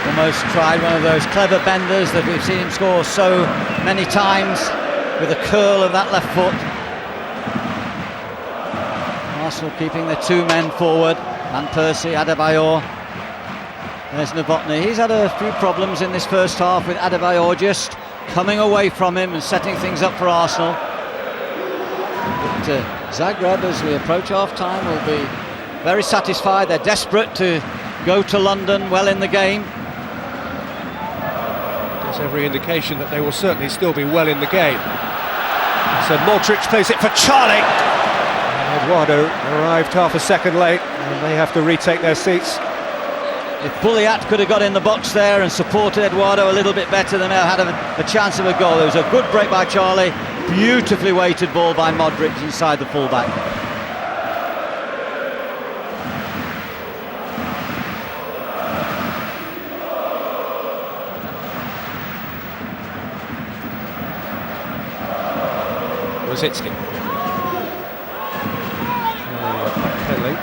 Almost tried one of those clever benders that we've seen him score so many times with a curl of that left foot. Arsenal keeping the two men forward. Van Persie, Adebayor. There's Novotny. He's had a few problems in this first half with Adebayor just coming away from him and setting things up for Arsenal. But Zagreb, as we approach half-time, will be very satisfied. They're desperate to go to London well in the game. There's every indication that they will certainly still be well in the game. So Modric plays it for Charlie. And Eduardo arrived half a second late, and they have to retake their seats. If Bulliat could have got in the box there and supported Eduardo a little bit better, they may have had a chance of a goal. There was a good break by Charlie, beautifully weighted ball by Modric inside the fullback. Rosicky. Backpedaling.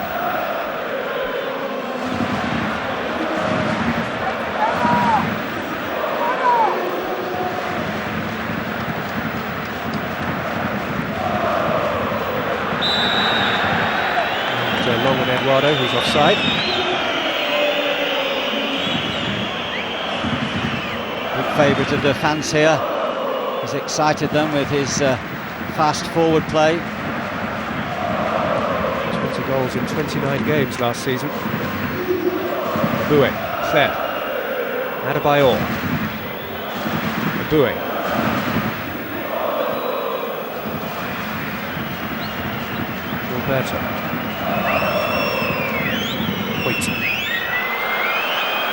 Long with Eduardo, who's offside. Big favourite of the fans here. He's excited them with his fast forward play. 20 goals in 29 games last season. Boué, Kleb, Adebayor, Boué. Gilberto. Wait.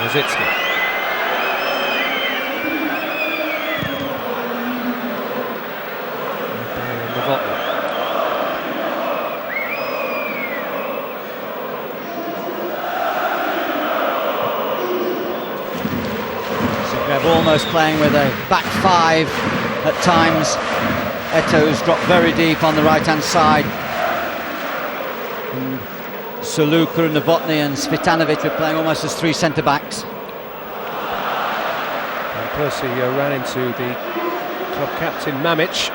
Rosicky. Zagreb almost playing with a back five at times. Eto's dropped very deep on the right-hand side. Soluka and Novotny and Svitanovic are playing almost as three centre-backs. And Percy ran into the club captain Mamic.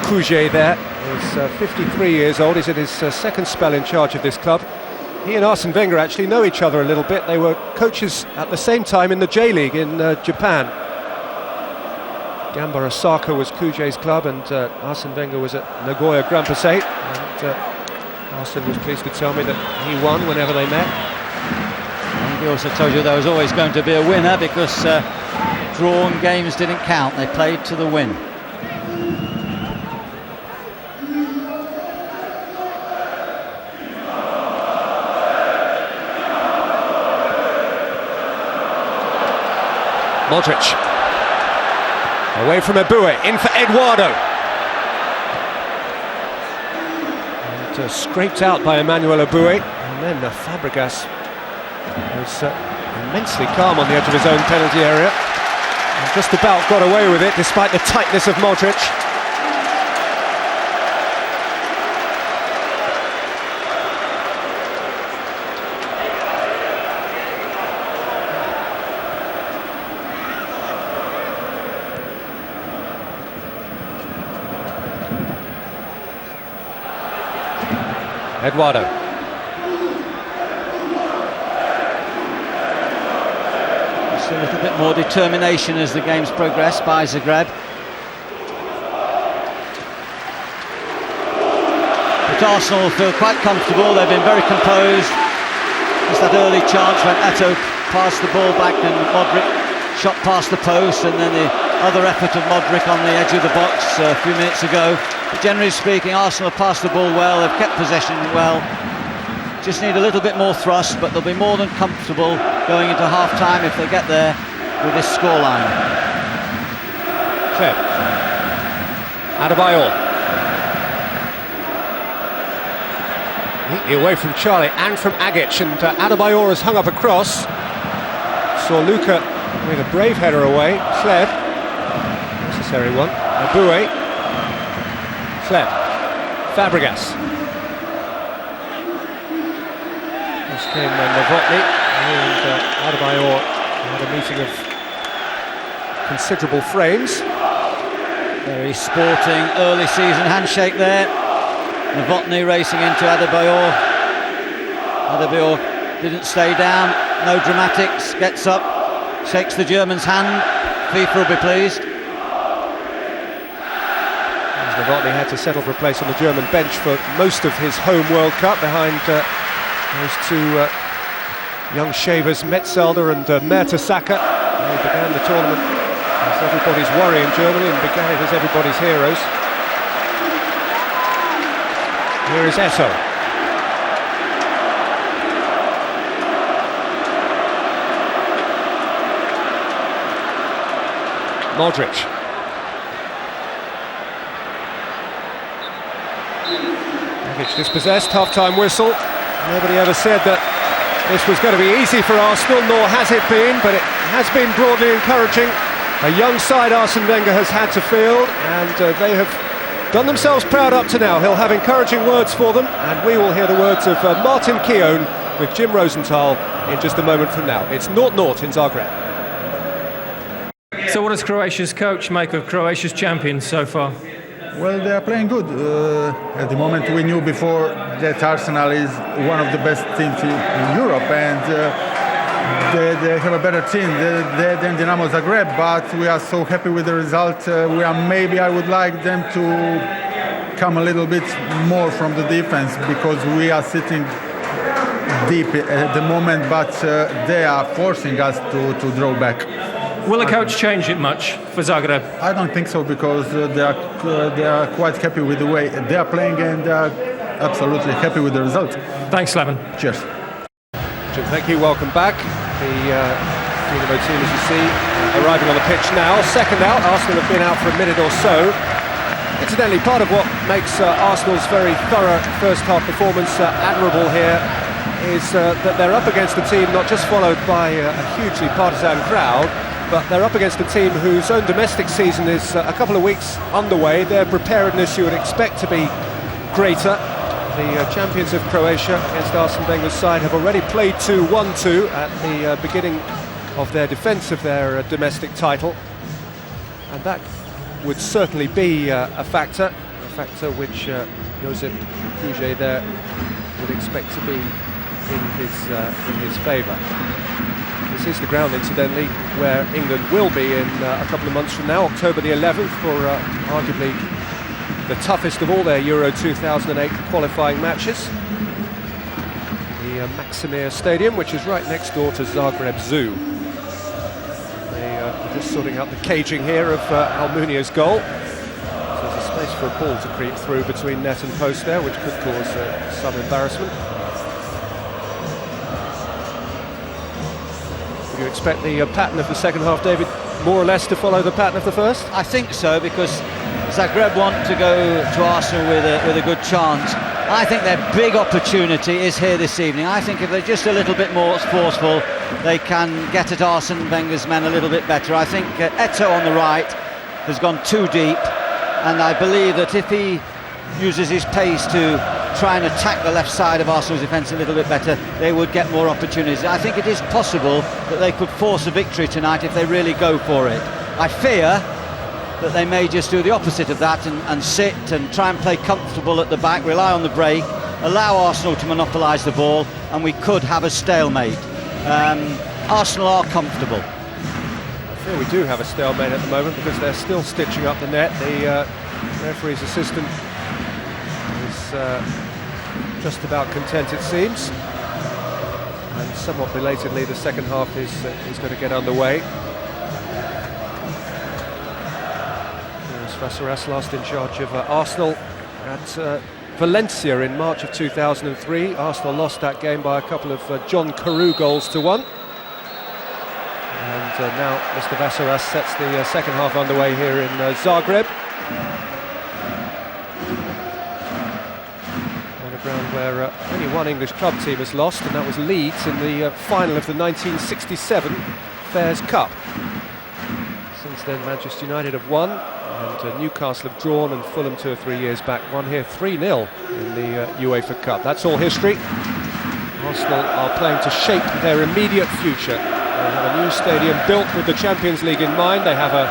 Kujet there. He's 53 years old. He's in his second spell in charge of this club. He and Arsene Wenger actually know each other a little bit. They were coaches at the same time in the J-League in Japan. Gamba Osaka was Kujet's club, and Arsene Wenger was at Nagoya Grampus 8. And Arsene was pleased to tell me that he won whenever they met. And he also told you there was always going to be a winner because drawn games didn't count. They played to the win. Modric. Away from Eboué, in for Eduardo. And scraped out by Emmanuel Eboué. And then Fabregas was immensely calm on the edge of his own penalty area. And just about got away with it despite the tightness of Modric. Eduardo. Just a little bit more determination as the games progress by Zagreb. But Arsenal feel quite comfortable, they've been very composed. Just that early chance when Eto'o passed the ball back and Modric shot past the post, and then the other effort of Modric on the edge of the box a few minutes ago. But generally speaking, Arsenal have passed the ball well, they've kept possession well. Just need a little bit more thrust, but they'll be more than comfortable going into half-time if they get there with this scoreline. Cleb. Adebayor. Neatly away from Charlie and from Agic, and Adebayor has hung up a cross. Saw Luca with a brave header away. Cleb. Necessary one. Aboué. Cleb. Fabregas. This came Novotny, and Adebayor had a meeting of considerable frames. Very sporting early season handshake there. Novotny racing into Adebayor. Adebayor didn't stay down, no dramatics, gets up, shakes the German's hand. FIFA will be pleased. Novotny had to settle for a place on the German bench for most of his home World Cup behind those two young shavers, Metzelder and Mertesacker. They began the tournament as everybody's worry in Germany and began it as everybody's heroes. Here is Eto'o. Modric. Dispossessed, half-time whistle. Nobody ever said that this was going to be easy for Arsenal, nor has it been, but it has been broadly encouraging. A young side Arsene Wenger has had to field, and they have done themselves proud up to now. He'll have encouraging words for them, and we will hear the words of Martin Keown with Jim Rosenthal in just a moment from now. It's 0-0 in Zagreb. So what does Croatia's coach make of Croatia's champions so far? Well, they are playing good. At the moment, we knew before that Arsenal is one of the best teams in Europe, and they have a better team than Dinamo Zagreb. But we are so happy with the result. I would like them to come a little bit more from the defense, because we are sitting deep at the moment, but they are forcing us to draw back. Will the coach change it much for Zagreb? I don't think so, because they are quite happy with the way they are playing, and they are absolutely happy with the result. Thanks, Slaven. Cheers. Jim, thank you. Welcome back. The Dinamo team, as you see, arriving on the pitch now. Second out. Arsenal have been out for a minute or so. Incidentally, part of what makes Arsenal's very thorough first-half performance admirable here is that they're up against a team not just followed by a hugely partisan crowd, but they're up against a team whose own domestic season is a couple of weeks underway. Their preparedness you would expect to be greater. The champions of Croatia against Arsene Wenger's side have already played 2-1-2 at the beginning of their defence of their domestic title. And that would certainly be a factor which Josip Kuže there would expect to be in his favour. This is the ground, incidentally, where England will be in a couple of months from now, October the 11th, for arguably the toughest of all their Euro 2008 qualifying matches. The Maksimir Stadium, which is right next door to Zagreb Zoo. They are just sorting out the caging here of Almunia's goal. So there's a space for a ball to creep through between net and post there, which could cause some embarrassment. Do you expect the pattern of the second half, David, more or less to follow the pattern of the first? I think so, because Zagreb want to go to Arsenal with a good chance. I think their big opportunity is here this evening. I think if they're just a little bit more forceful, they can get at Arsene Wenger's men a little bit better. I think Eto'o on the right has gone too deep, and I believe that if he uses his pace to try and attack the left side of Arsenal's defence a little bit better, they would get more opportunities. I think it is possible that they could force a victory tonight if they really go for it. I fear that they may just do the opposite of that and sit and try and play comfortable at the back, rely on the break, allow Arsenal to monopolise the ball, and we could have a stalemate. Arsenal are comfortable. I fear we do have a stalemate at the moment because they're still stitching up the net. The referee's assistant is just about content, it seems, and somewhat belatedly the second half is going to get underway. Fase last in charge of Arsenal at Valencia in March of 2003. Arsenal lost that game by a couple of John Carew goals to 1. And now Mr. Vasaras sets the second half underway here in Zagreb. On a ground where only one English club team has lost, and that was Leeds in the final of the 1967 Fairs Cup. Since then Manchester United have won, and Newcastle have drawn, and Fulham 2 or 3 years back won here 3-0 in the UEFA Cup. That's all history. Arsenal are playing to shape their immediate future. They have a new stadium built with the Champions League in mind. They have a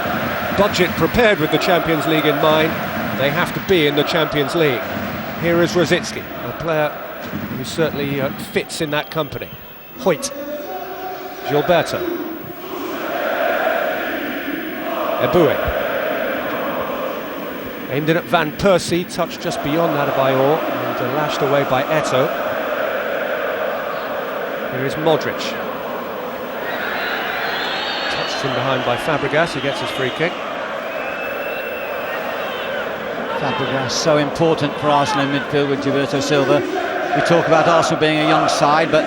budget prepared with the Champions League in mind. They have to be in the Champions League. Here is Rosicky, a player who certainly fits in that company. Hoyt, Gilberto, Eboué. Aimed in at Van Persie, touched just beyond that by Orr, and lashed away by Eto'o. Here is Modric. Touched from behind by Fabregas, who gets his free kick. Fabregas, so important for Arsenal in midfield with Gilberto Silva. We talk about Arsenal being a young side, but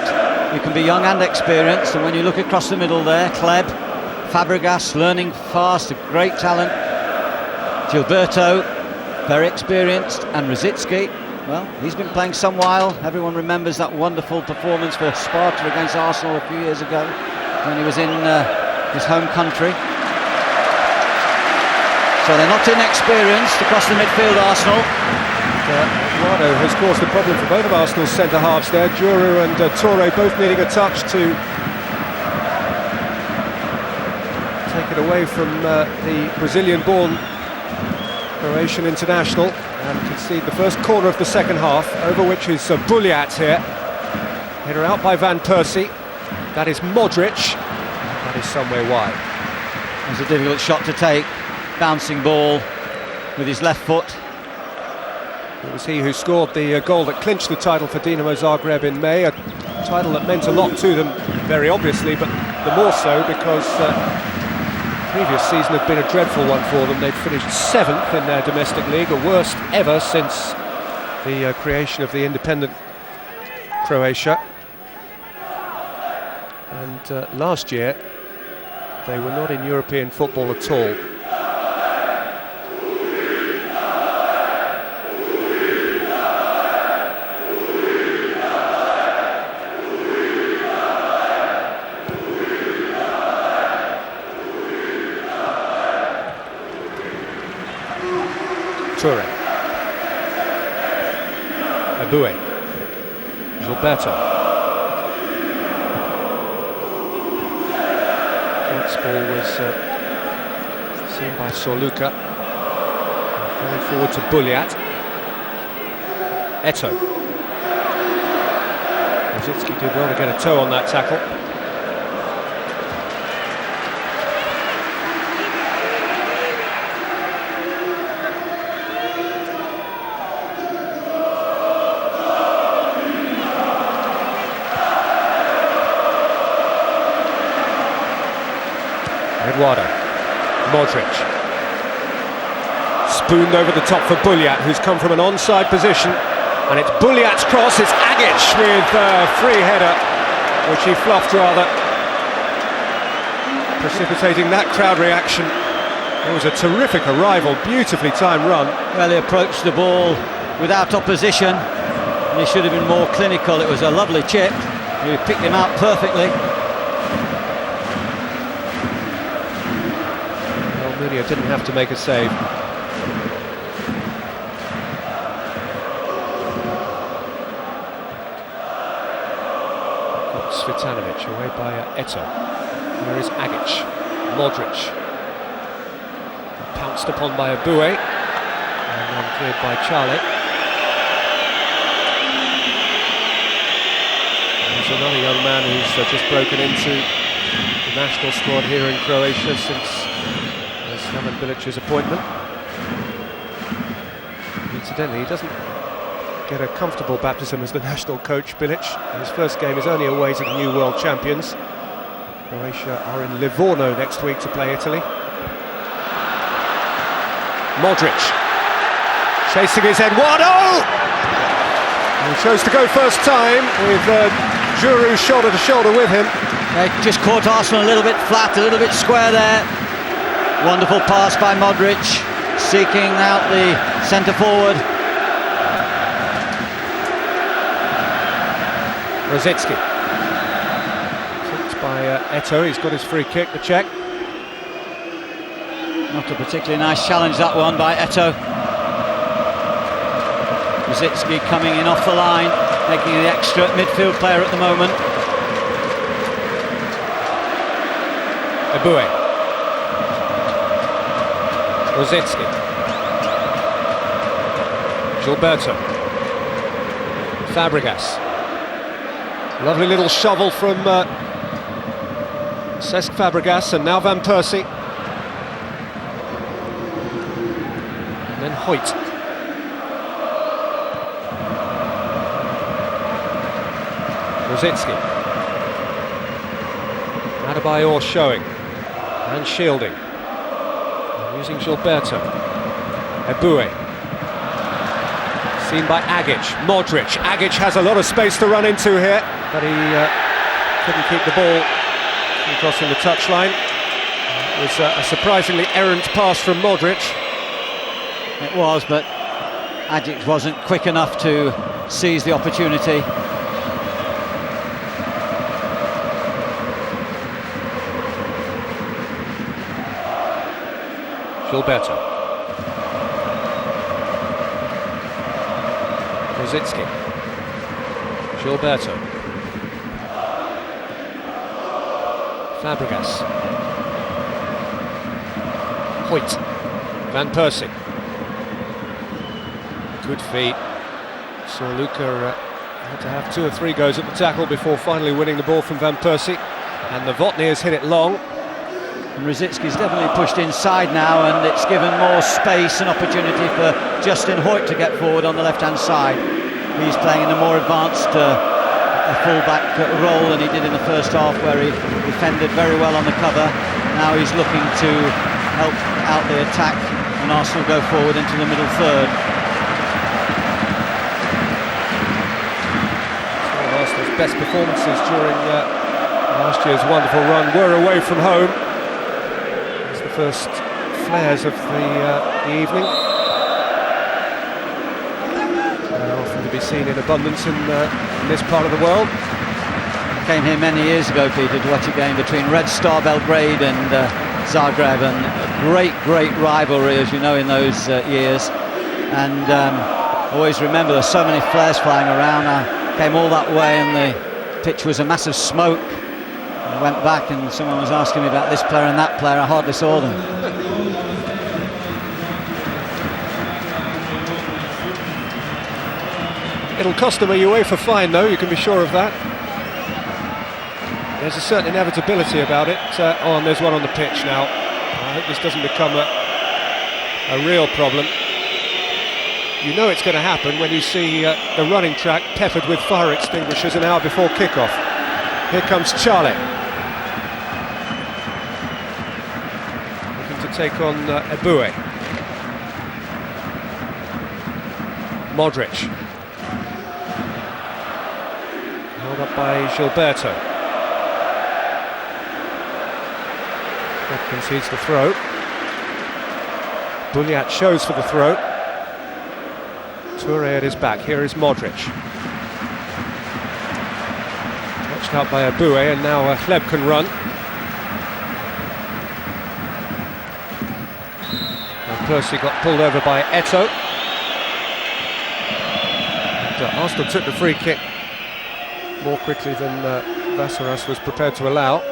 you can be young and experienced, and when you look across the middle there, Kleb, Fabregas, learning fast, a great talent. Gilberto, very experienced, and Rosicky, well, he's been playing some while. Everyone remembers that wonderful performance for Sparta against Arsenal a few years ago when he was in his home country. So they're not inexperienced across the midfield, Arsenal. Eduardo has caused a problem for both of Arsenal's centre-halves there. Juru and Toure both needing a touch to take it away from the Brazilian-born Croatian international, and concede the first corner of the second half, over which is Buliat here. Header out by Van Persie. That is Modric. That is somewhere wide. It was a difficult shot to take. Bouncing ball with his left foot. It was he who scored the goal that clinched the title for Dinamo Zagreb in May, a title that meant a lot to them, very obviously, but the more so because previous season had been a dreadful one for them. They'd finished 7th in their domestic league, a worst ever since the creation of the independent Croatia. And last year they were not in European football at all. Toure, Eboué, Gilberto. That ball was seen by Sorluka. Going forward to Buliat. Eto'o. Rosicky did well to get a toe on that tackle. Eduardo, Modric, spooned over the top for Buliat, who's come from an onside position, and it's Buliat's cross. It's Agic with free header, which he fluffed rather, precipitating that crowd reaction. It was a terrific arrival, beautifully timed run. Well, he approached the ball without opposition, and he should have been more clinical. It was a lovely chip. He picked him out perfectly. Junior didn't have to make a save. Svitanovic away by Eto. There is Agic. Modric. Pounced upon by Abue. And then cleared by Charlie. There's another young man who's just broken into the national squad here in Croatia since Slaven Bilic's appointment. Incidentally, he doesn't get a comfortable baptism as the national coach, Bilic. His first game is only away to the new world champions. Croatia are in Livorno next week to play Italy. Modric chasing his Eduardo! And he chose to go first time with Giroud shoulder to shoulder with him. They just caught Arsenal a little bit flat, a little bit square there. Wonderful pass by Modric, seeking out the centre forward. Rosicki. Kicked by Eto, he's got his free kick, the Czech. Not a particularly nice challenge, that one, by Eto. Rosicki coming in off the line, making the extra midfield player at the moment. Abue. Rosicki. Gilberto. Fabregas. Lovely little shovel from Cesc Fabregas, and now Van Persie. And then Hoyt. Rosicki. Adebayor showing. And shielding. And using Gilberto. Abue. Seen by Agic. Modric. Agic has a lot of space to run into here, but he couldn't keep the ball from crossing the touchline. It was a surprisingly errant pass from Modric. It was, but Agic wasn't quick enough to seize the opportunity. Gilberto. Rosicki. Gilberto. Fabregas. Hoyt. Van Persie. Good feet. So Luca had to have 2 or 3 goes at the tackle before finally winning the ball from Van Persie. And Novotny has hit it long. And Rosicki's definitely pushed inside now, and it's given more space and opportunity for Justin Hoyt to get forward on the left-hand side. He's playing in a more advanced full-back role than he did in the first half, where he defended very well on the cover. Now he's looking to help out the attack, and Arsenal go forward into the middle third. One of Arsenal's best performances during last year's wonderful run were away from home. It's the first flares of the evening. Often to be seen in abundance in this part of the world. I came here many years ago, Peter, to watch a game between Red Star Belgrade and Zagreb, and a great rivalry, as you know, in those years. And I always remember there's so many flares flying around. I came all that way and the pitch was a massive smoke. I went back and someone was asking me about this player and that player. I hardly saw them. It'll cost them a UEFA fine, though, you can be sure of that. There's a certain inevitability about it. And there's one on the pitch now. I hope this doesn't become a real problem. You know it's going to happen when you see the running track peppered with fire extinguishers an hour before kick-off. Here comes Charlie. Looking to take on Abue. Modric. Held up by Gilberto. That concedes the throw. Buliat shows for the throw. Toure at his back. Here is Modric. Touched out by Abue, and now Hleb can run. Persie got pulled over by Eto'o. And, Arsenal took the free kick more quickly than Vassouras was prepared to allow.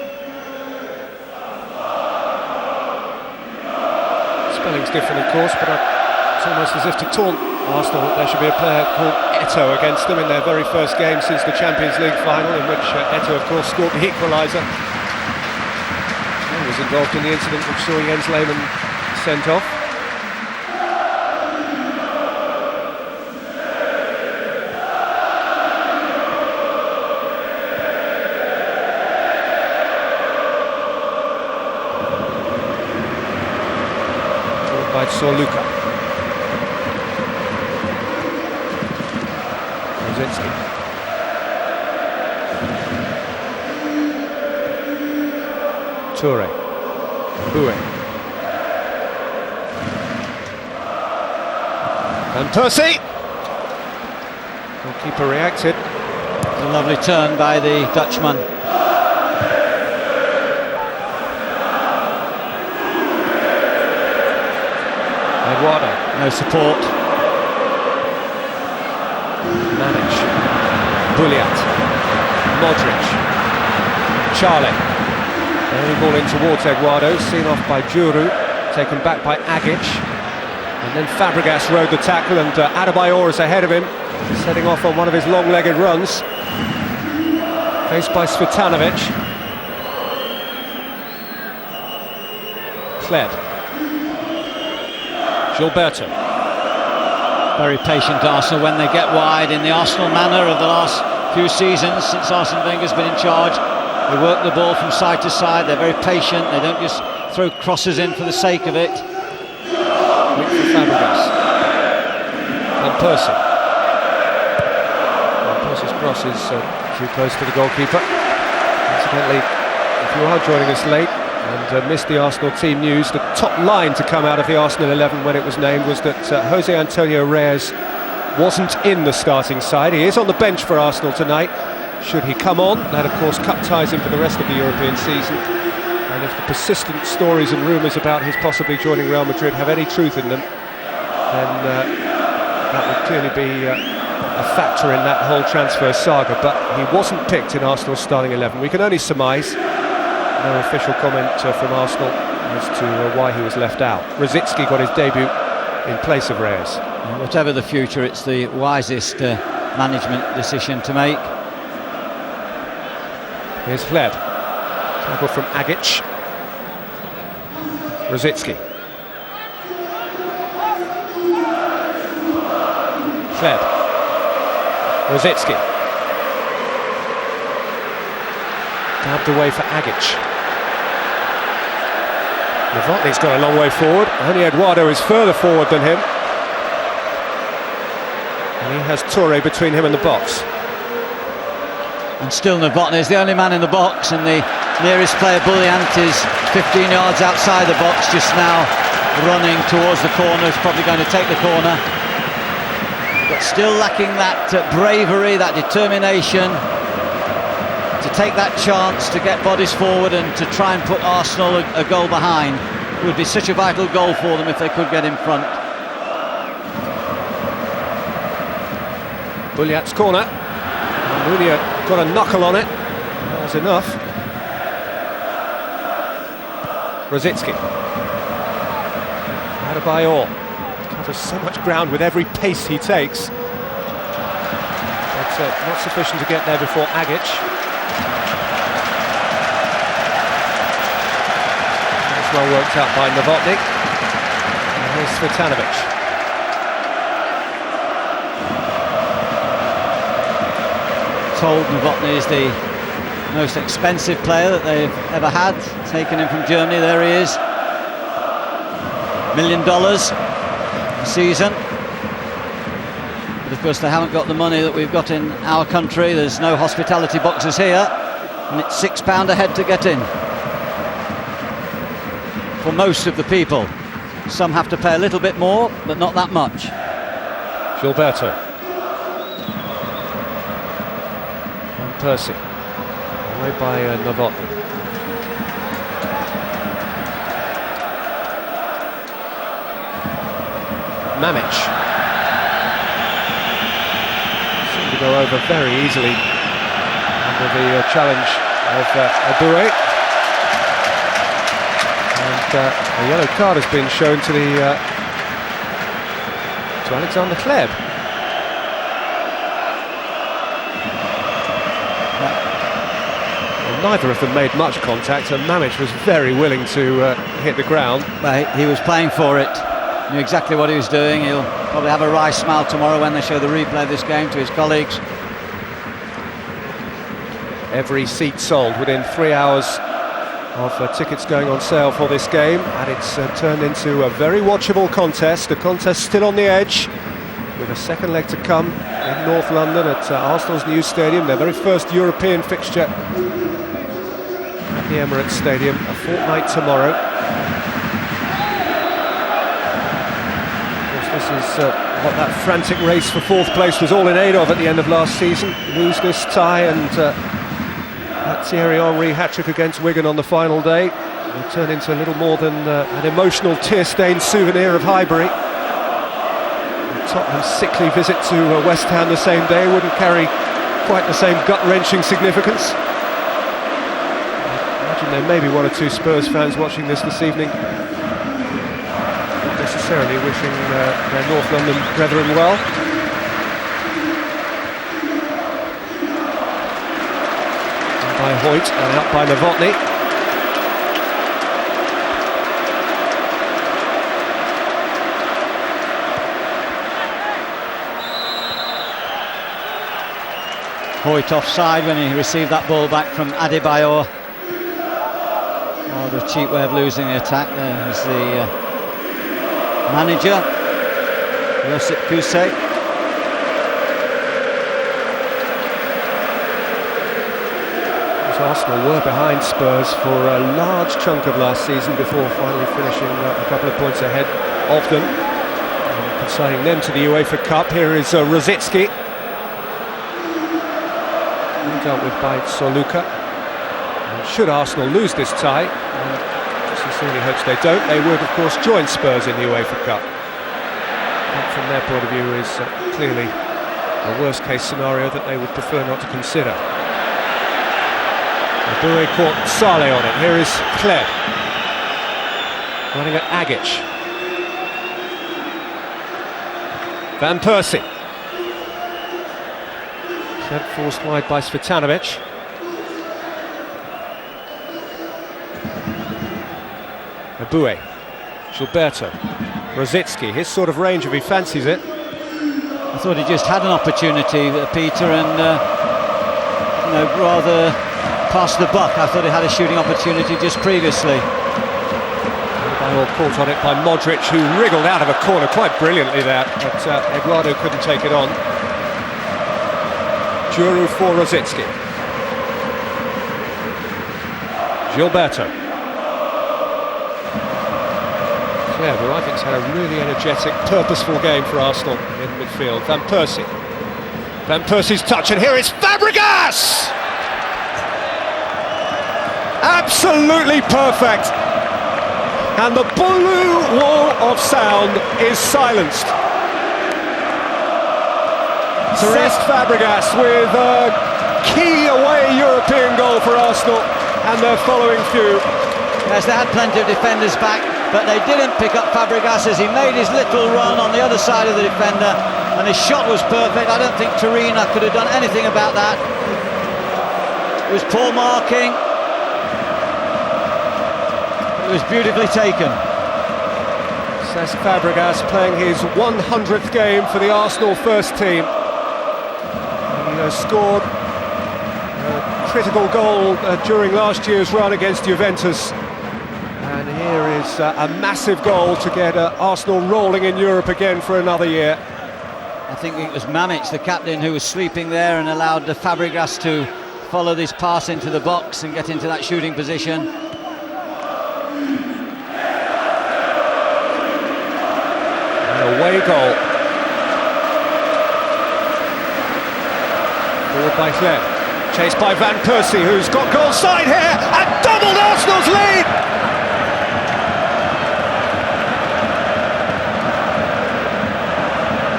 Spelling's different, of course, but it's almost as if to taunt Arsenal that there should be a player called Eto'o against them in their very first game since the Champions League final, in which Eto'o, of course, scored the equaliser. He was involved in the incident which saw Jens Lehmann sent off. By Sorluka. Rositzky. Toure. Boué. And Persie. Goalkeeper reacted. A lovely turn by the Dutchman. Eduardo. No support. Manic. Bulliat. Modric. Charlie. Early ball in towards Eduardo, seen off by Djourou, taken back by Agic. And then Fabregas rode the tackle, and Adebayor is ahead of him, setting off on one of his long-legged runs. Faced by Svitanovic. Kled. Gilberto. Very patient Arsenal when they get wide, in the Arsenal manner of the last few seasons since Arsene Wenger's been in charge. They work the ball from side to side, they're very patient, they don't just throw crosses in for the sake of it. Quick for Fabregas. And Persie. Well, Persie's cross is too close to the goalkeeper. Incidentally, if you are joining us late and missed the Arsenal team news, the top line to come out of the Arsenal 11 when it was named was that Jose Antonio Reyes wasn't in the starting side. He is on the bench for Arsenal tonight. Should he come on, that of course cut ties him for the rest of the European season. And if the persistent stories and rumours about his possibly joining Real Madrid have any truth in them, then that would clearly be a factor in that whole transfer saga. But he wasn't picked in Arsenal's starting 11. We can only surmise. No official comment from Arsenal as to why he was left out. Rositzky got his debut in place of Reyes. Whatever the future, it's the wisest management decision to make. Here's Kled. Tackle from Agic. Rositzky. Kled. Rositzky. Dabbed away for Agic. Novotny's got a long way forward. Only Eduardo is further forward than him. And he has Toure between him and the box. And still Novotny is the only man in the box, and the nearest player, Bulliant, is 15 yards outside the box just now, running towards the corner. He's probably going to take the corner, but still lacking that bravery, that determination to take that chance to get bodies forward and to try and put Arsenal a goal behind. It would be such a vital goal for them if they could get in front. Bulliat's corner. Munia got a knuckle on it. That was enough. Rositzky. Adebayor covers so much ground with every pace he takes. But not sufficient to get there before Agic. That's well worked out by Novotny. And here's Svitanovic. Told Novotny is the most expensive player that they've ever had, taken him from Germany. There he is, $1 million a season, but of course they haven't got the money that we've got in our country. There's no hospitality boxes here, and it's £6 a head to get in for most of the people. Some have to pay a little bit more, but not that much. Gilberto. Persie, away by Novotny. Mamic. Seemed to go over very easily under the challenge of Aboué. And a yellow card has been shown to Alexander Kleb. Well, neither of them made much contact, and Mamic was very willing to hit the ground. Well, he was playing for it, knew exactly what he was doing. He'll probably have a wry smile tomorrow when they show the replay of this game to his colleagues. Every seat sold within 3 hours of tickets going on sale for this game, and it's turned into a very watchable contest. The contest still on the edge, with a second leg to come in North London at Arsenal's new stadium, their very first European fixture at the Emirates Stadium, a fortnight tomorrow. Of course, this is what that frantic race for fourth place was all in aid of at the end of last season. Lose this tie, and that Thierry Henry hat-trick against Wigan on the final day will turn into a little more than an emotional tear-stained souvenir of Highbury. Tottenham's sickly visit to West Ham the same day wouldn't carry quite the same gut-wrenching significance. I imagine there may be one or two Spurs fans watching this evening, not necessarily wishing their North London brethren well. By Hoyt and out by Novotny. Hoyt offside when he received that ball back from Adebayor. Oh, the cheap way of losing the attack. There's the manager, Josip Kusek. Arsenal were behind Spurs for a large chunk of last season before finally finishing a couple of points ahead of them, consigning them to the UEFA Cup. Here is Rosicki, dealt with by Soluka. And should Arsenal lose this tie, and sincerely hopes they don't, they would of course join Spurs in the UEFA Cup. That, from their point of view, is clearly a worst case scenario that they would prefer not to consider. Aboué caught Saleh on it. Here is Kleb running at Agic. Van Persie. Kleb forced wide by Svitanovic. Aboué, Gilberto, Rosicki, his sort of range if he fancies it. I thought he just had an opportunity, Peter, and rather passed the buck. I thought he had a shooting opportunity just previously. Adebayor caught on it by Modric, who wriggled out of a corner quite brilliantly there, but Eduardo couldn't take it on. Giroud for Rosicki. Gilberto. Kleb, who I think's had a really energetic, purposeful game for Arsenal in midfield. Van Persie. Van Persie's touch, and here is Fabregas! Absolutely perfect, and the blue wall of sound is silenced. Cesc Fabregas with a key away European goal for Arsenal, and they're following few. Yes, they had plenty of defenders back, but they didn't pick up Fabregas as he made his little run on the other side of the defender, and his shot was perfect. I don't think Torina could have done anything about that. It was poor marking. It was beautifully taken. Cesc Fabregas playing his 100th game for the Arsenal first team. He scored a critical goal during last year's run against Juventus. And here is a massive goal to get Arsenal rolling in Europe again for another year. I think it was Mamic, the captain, who was sleeping there and allowed Fabregas to follow this pass into the box and get into that shooting position. Away goal. Forward by Kleb. Chased by Van Persie, who's got goal side here and doubled Arsenal's lead.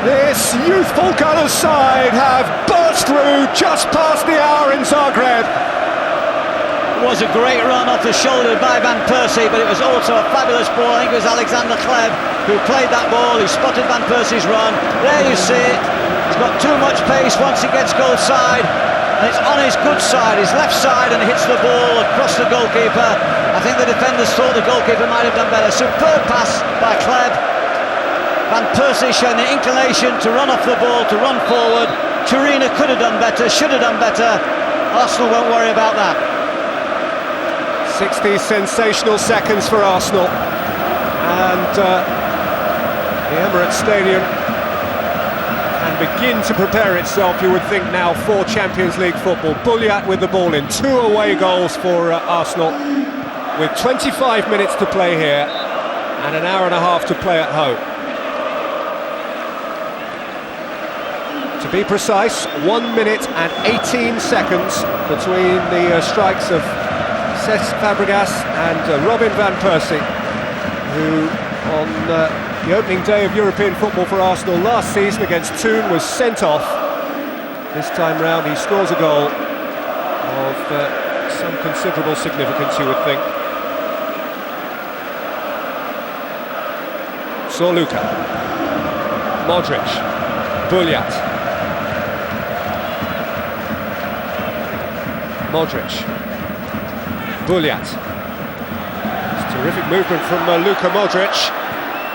This youthful Gunners side have burst through just past the hour in Zagreb. It was a great run off the shoulder by Van Persie, but it was also a fabulous ball. I think it was Alexander Kleb who played that ball. He spotted Van Persie's run. There you see it. He's got too much pace once he gets goal side. And it's on his good side, his left side, and hits the ball across the goalkeeper. I think the defenders thought the goalkeeper might have done better. Superb pass by Kleb. Van Persie showing the inclination to run off the ball, to run forward. Tercera could have done better, should have done better. Arsenal won't worry about that. 60 sensational seconds for Arsenal. And the Emirates Stadium can begin to prepare itself, you would think, now for Champions League football. Bulyat with the ball in, 2 away goals for Arsenal, with 25 minutes to play here and an hour and a half to play at home. To be precise, 1 minute and 18 seconds between the strikes of Cesc Fabregas and Robin van Persie, who on the opening day of European football for Arsenal last season against Toon was sent off. This time round he scores a goal of some considerable significance, you would think. Luka, Modric, Bulyat, Modric, Bulyat. It's terrific movement from Luka Modric,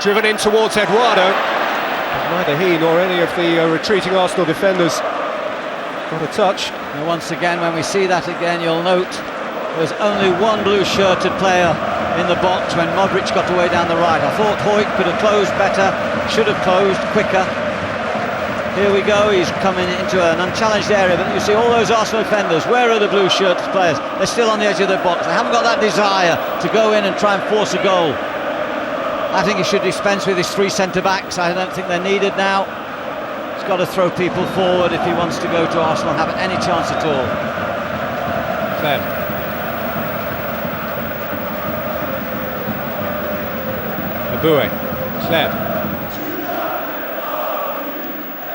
driven in towards Eduardo. But neither he nor any of the retreating Arsenal defenders got a touch. And once again, when we see that again, you'll note there's only one blue-shirted player in the box when Modric got away down the right. I thought Hoyt could have closed better, should have closed quicker. Here we go, he's coming into an unchallenged area, but you see all those Arsenal defenders, where are the blue-shirted players? They're still on the edge of their box, they haven't got that desire to go in and try and force a goal. I think he should dispense with his 3 centre-backs. I don't think they're needed now. He's got to throw people forward if he wants to go to Arsenal, have any chance at all. Fair. Aboué, Kleb,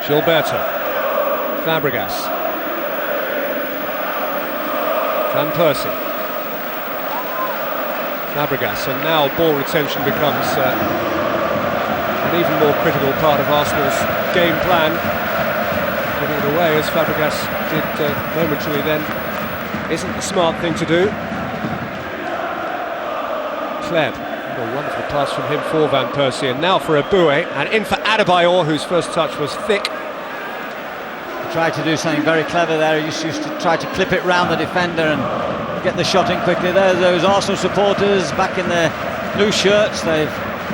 Gilberto, Fabregas, Van Persie, Fabregas, and now ball retention becomes an even more critical part of Arsenal's game plan. Giving it away, as Fabregas did momentarily then, isn't the smart thing to do. Kleb. A wonderful pass from him for Van Persie, and now for Aboué, and in for Adebayor, whose first touch was thick. He tried to do something very clever there. He used to try to clip it round the defender and get the shot in quickly. There, those Arsenal supporters back in their blue shirts. They've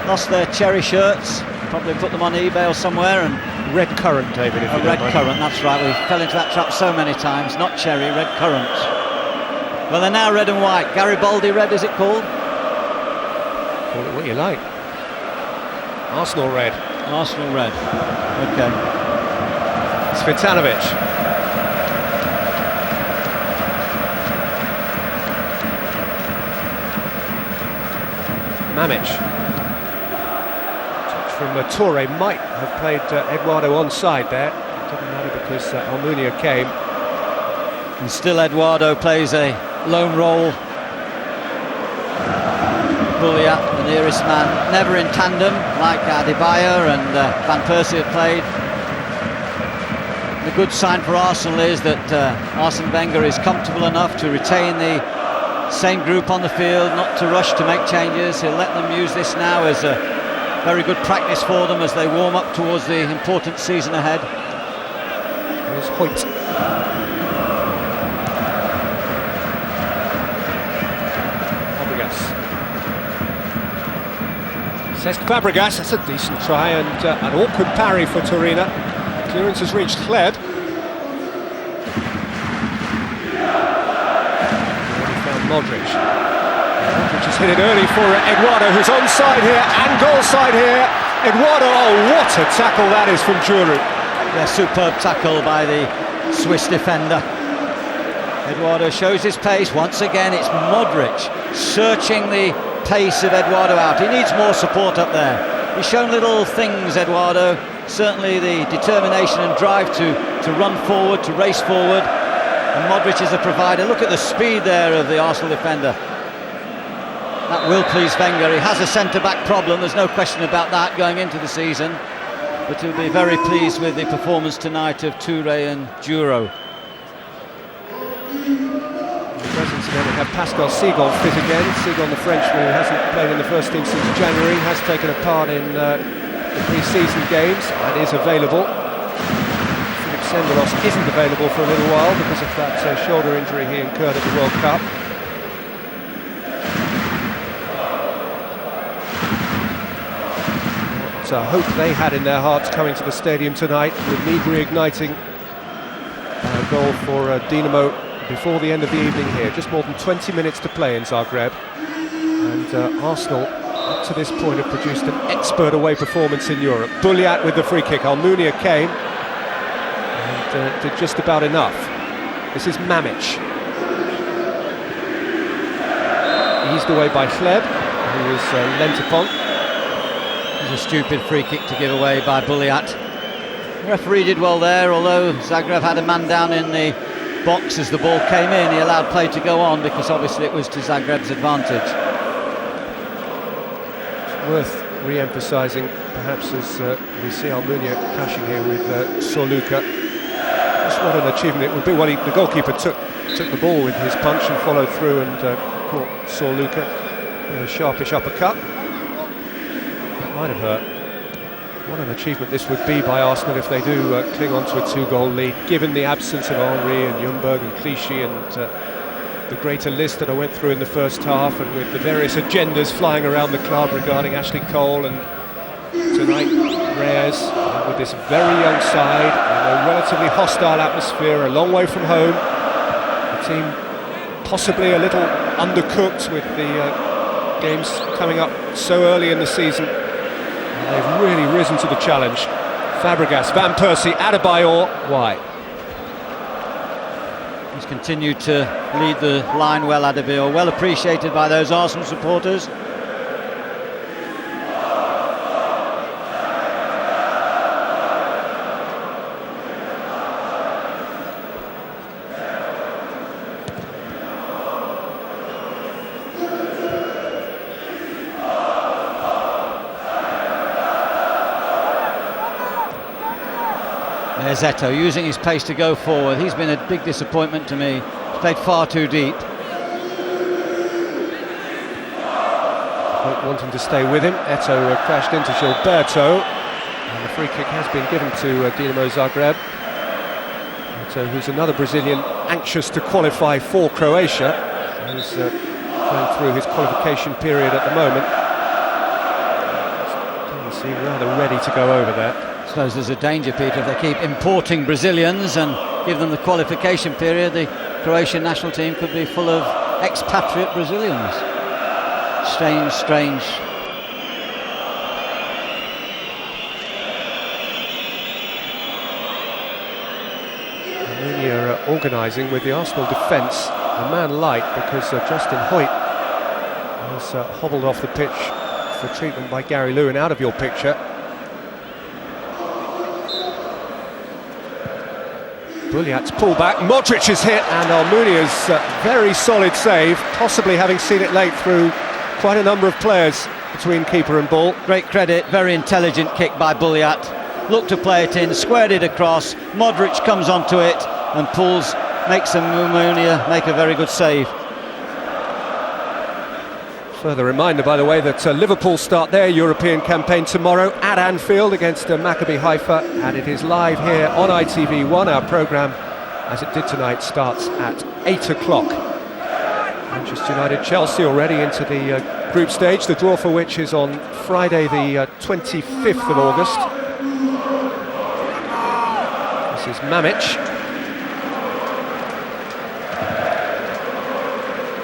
lost their cherry shirts, probably put them on eBay or somewhere. And red currant, David. A red currant, that's right. We fell into that trap so many times. Not cherry, red currant. Well, they're now red and white. Garibaldi red, is it called? Call it what you like. Arsenal red. Arsenal red. Okay. Svitanovic. Mamic. Touch from Toure, might have played Eduardo onside there. It didn't matter because Almunia came. And still Eduardo plays a lone role. Bulyat, the nearest man, never in tandem like Adebayor and Van Persie have played. The good sign for Arsenal is that Arsene Wenger is comfortable enough to retain the same group on the field, not to rush to make changes. He'll let them use this now as a very good practice for them as they warm up towards the important season ahead. Here's Hoyt. Cesc Fabregas, that's a decent try, and an awkward parry for Tercera. Clearance has reached Kleb. Found Modric. Modric has hit it early for Eduardo, who's onside here and goal side here. Eduardo, oh, what a tackle that is from Giroud. Yeah, superb tackle by the Swiss defender. Eduardo shows his pace. Once again, it's Modric searching the pace of Eduardo out. He needs more support up there. He's shown little things, Eduardo, certainly the determination and drive to run forward, to race forward. And Modric is a provider. Look at the speed there of the Arsenal defender. That will please Wenger. He has a centre-back problem, there's no question about that going into the season. But he'll be very pleased with the performance tonight of Touré and Duro. Presence then we have Pascal Segon fit again. Segon, the Frenchman, who hasn't played in the first team since January, has taken a part in the pre-season games and is available. Philippe Senderos isn't available for a little while because of that shoulder injury he incurred at the World Cup. What hope they had in their hearts coming to the stadium tonight, with need reigniting a goal for Dinamo before the end of the evening here. Just more than 20 minutes to play in Zagreb, and Arsenal up to this point have produced an expert away performance in Europe. Buliat with the free kick. Almunia came and did just about enough. This is Mamic, eased away by Hleb, who was lent upon. It was a stupid free kick to give away by Buliat. The referee did well there, although Zagreb had a man down in the box as the ball came in. He allowed play to go on because obviously it was to Zagreb's advantage. It's worth re-emphasising, perhaps, as we see Almunia clashing here with Sorluka. Just what an achievement it would be. Well, the goalkeeper took the ball with his punch and followed through and caught Sorluka with a sharpish uppercut. Might have hurt. What an achievement this would be by Arsenal if they do cling on to a 2-goal lead, given the absence of Henry and Ljungberg and Clichy and the greater list that I went through in the first half, and with the various agendas flying around the club regarding Ashley Cole and tonight Reyes, with this very young side and a relatively hostile atmosphere, a long way from home, the team possibly a little undercooked with the games coming up so early in the season. They've really risen to the challenge. Fabregas, Van Persie, Adebayor. Why? He's continued to lead the line well, Adebayor. Well appreciated by those Arsenal supporters. There's Eto'o using his pace to go forward. He's been a big disappointment to me. He's played far too deep. Not wanting to stay with him. Eto'o crashed into Gilberto, and the free kick has been given to Dinamo Zagreb. Eto'o, who's another Brazilian anxious to qualify for Croatia, who's going through his qualification period at the moment. Doesn't seem rather ready to go over there. I suppose there's a danger, Peter, if they keep importing Brazilians and give them the qualification period, the Croatian national team could be full of expatriate Brazilians. Strange. Almunia are organising with the Arsenal defence a man light, because Justin Hoyt has hobbled off the pitch for treatment by Gary Lewin, out of your picture. Buliat's pull back, Modric is hit, and Almunia's very solid save, possibly having seen it late through quite a number of players between keeper and ball. Great credit, very intelligent kick by Buliat. Looked to play it in, squared it across, Modric comes onto it and makes Almunia make a very good save. Further reminder, by the way, that Liverpool start their European campaign tomorrow at Anfield against Maccabi Haifa, and it is live here on ITV1. Our programme, as it did tonight, starts at 8 o'clock. Manchester United-Chelsea already into the group stage, the draw for which is on Friday the 25th of August. This is Mamic.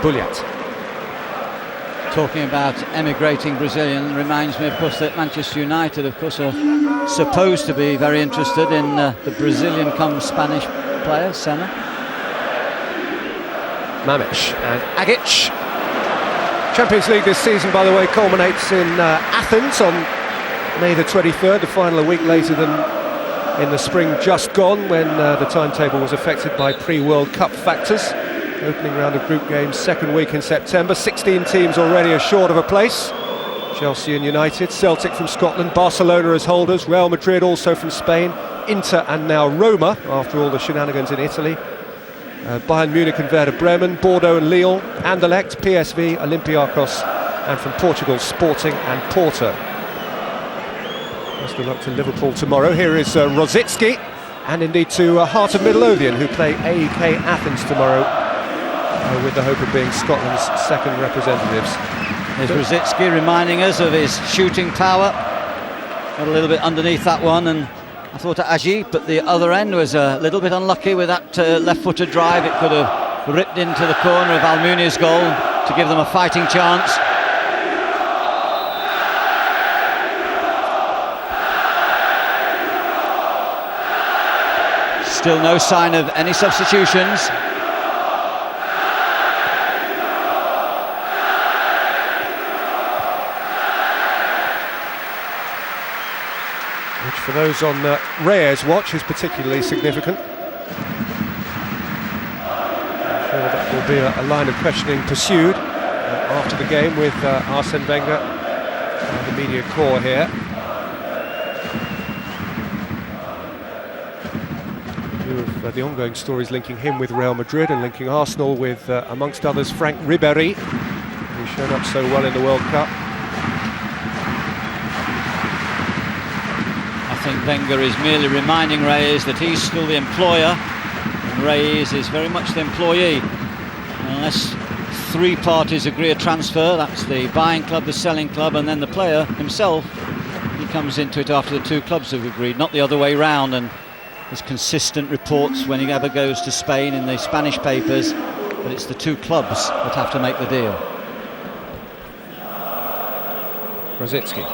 Buliat. Talking about emigrating Brazilian reminds me, of course, that Manchester United, of course, are supposed to be very interested in the Brazilian come Spanish player, Senna. Mamic and Agic. Champions League this season, by the way, culminates in Athens on May the 23rd, the final a week later than in the spring just gone, when the timetable was affected by pre-World Cup factors. Opening round of group games, second week in September. 16 teams already assured of a place. Chelsea and United, Celtic from Scotland, Barcelona as holders, Real Madrid also from Spain, Inter and now Roma, after all the shenanigans in Italy. Bayern Munich and Werder Bremen, Bordeaux and Lille, Anderlecht, PSV, Olympiacos, and from Portugal, Sporting and Porto. Best of luck to Liverpool tomorrow. Here is Rosicki, and indeed to Heart of Midlothian, who play AEK Athens tomorrow, with the hope of being Scotland's second representatives. There's Rosicki reminding us of his shooting power. Got a little bit underneath that one, and I thought Agi, but the other end was a little bit unlucky with that left-footed drive. It could have ripped into the corner of Almunia's goal to give them a fighting chance. Still no sign of any substitutions. Which for those on Reyes' watch is particularly significant. I'm sure that will be a line of questioning pursued after the game with Arsene Wenger and the media corps here. The ongoing stories linking him with Real Madrid and linking Arsenal with, amongst others, Frank Ribéry, who's shown up so well in the World Cup. I think Wenger is merely reminding Reyes that he's still the employer and Reyes is very much the employee. Unless three parties agree a transfer, that's the buying club, the selling club, and then the player himself, he comes into it after the two clubs have agreed, not the other way round. And there's consistent reports when he ever goes to Spain in the Spanish papers, but it's the two clubs that have to make the deal. Rosicki.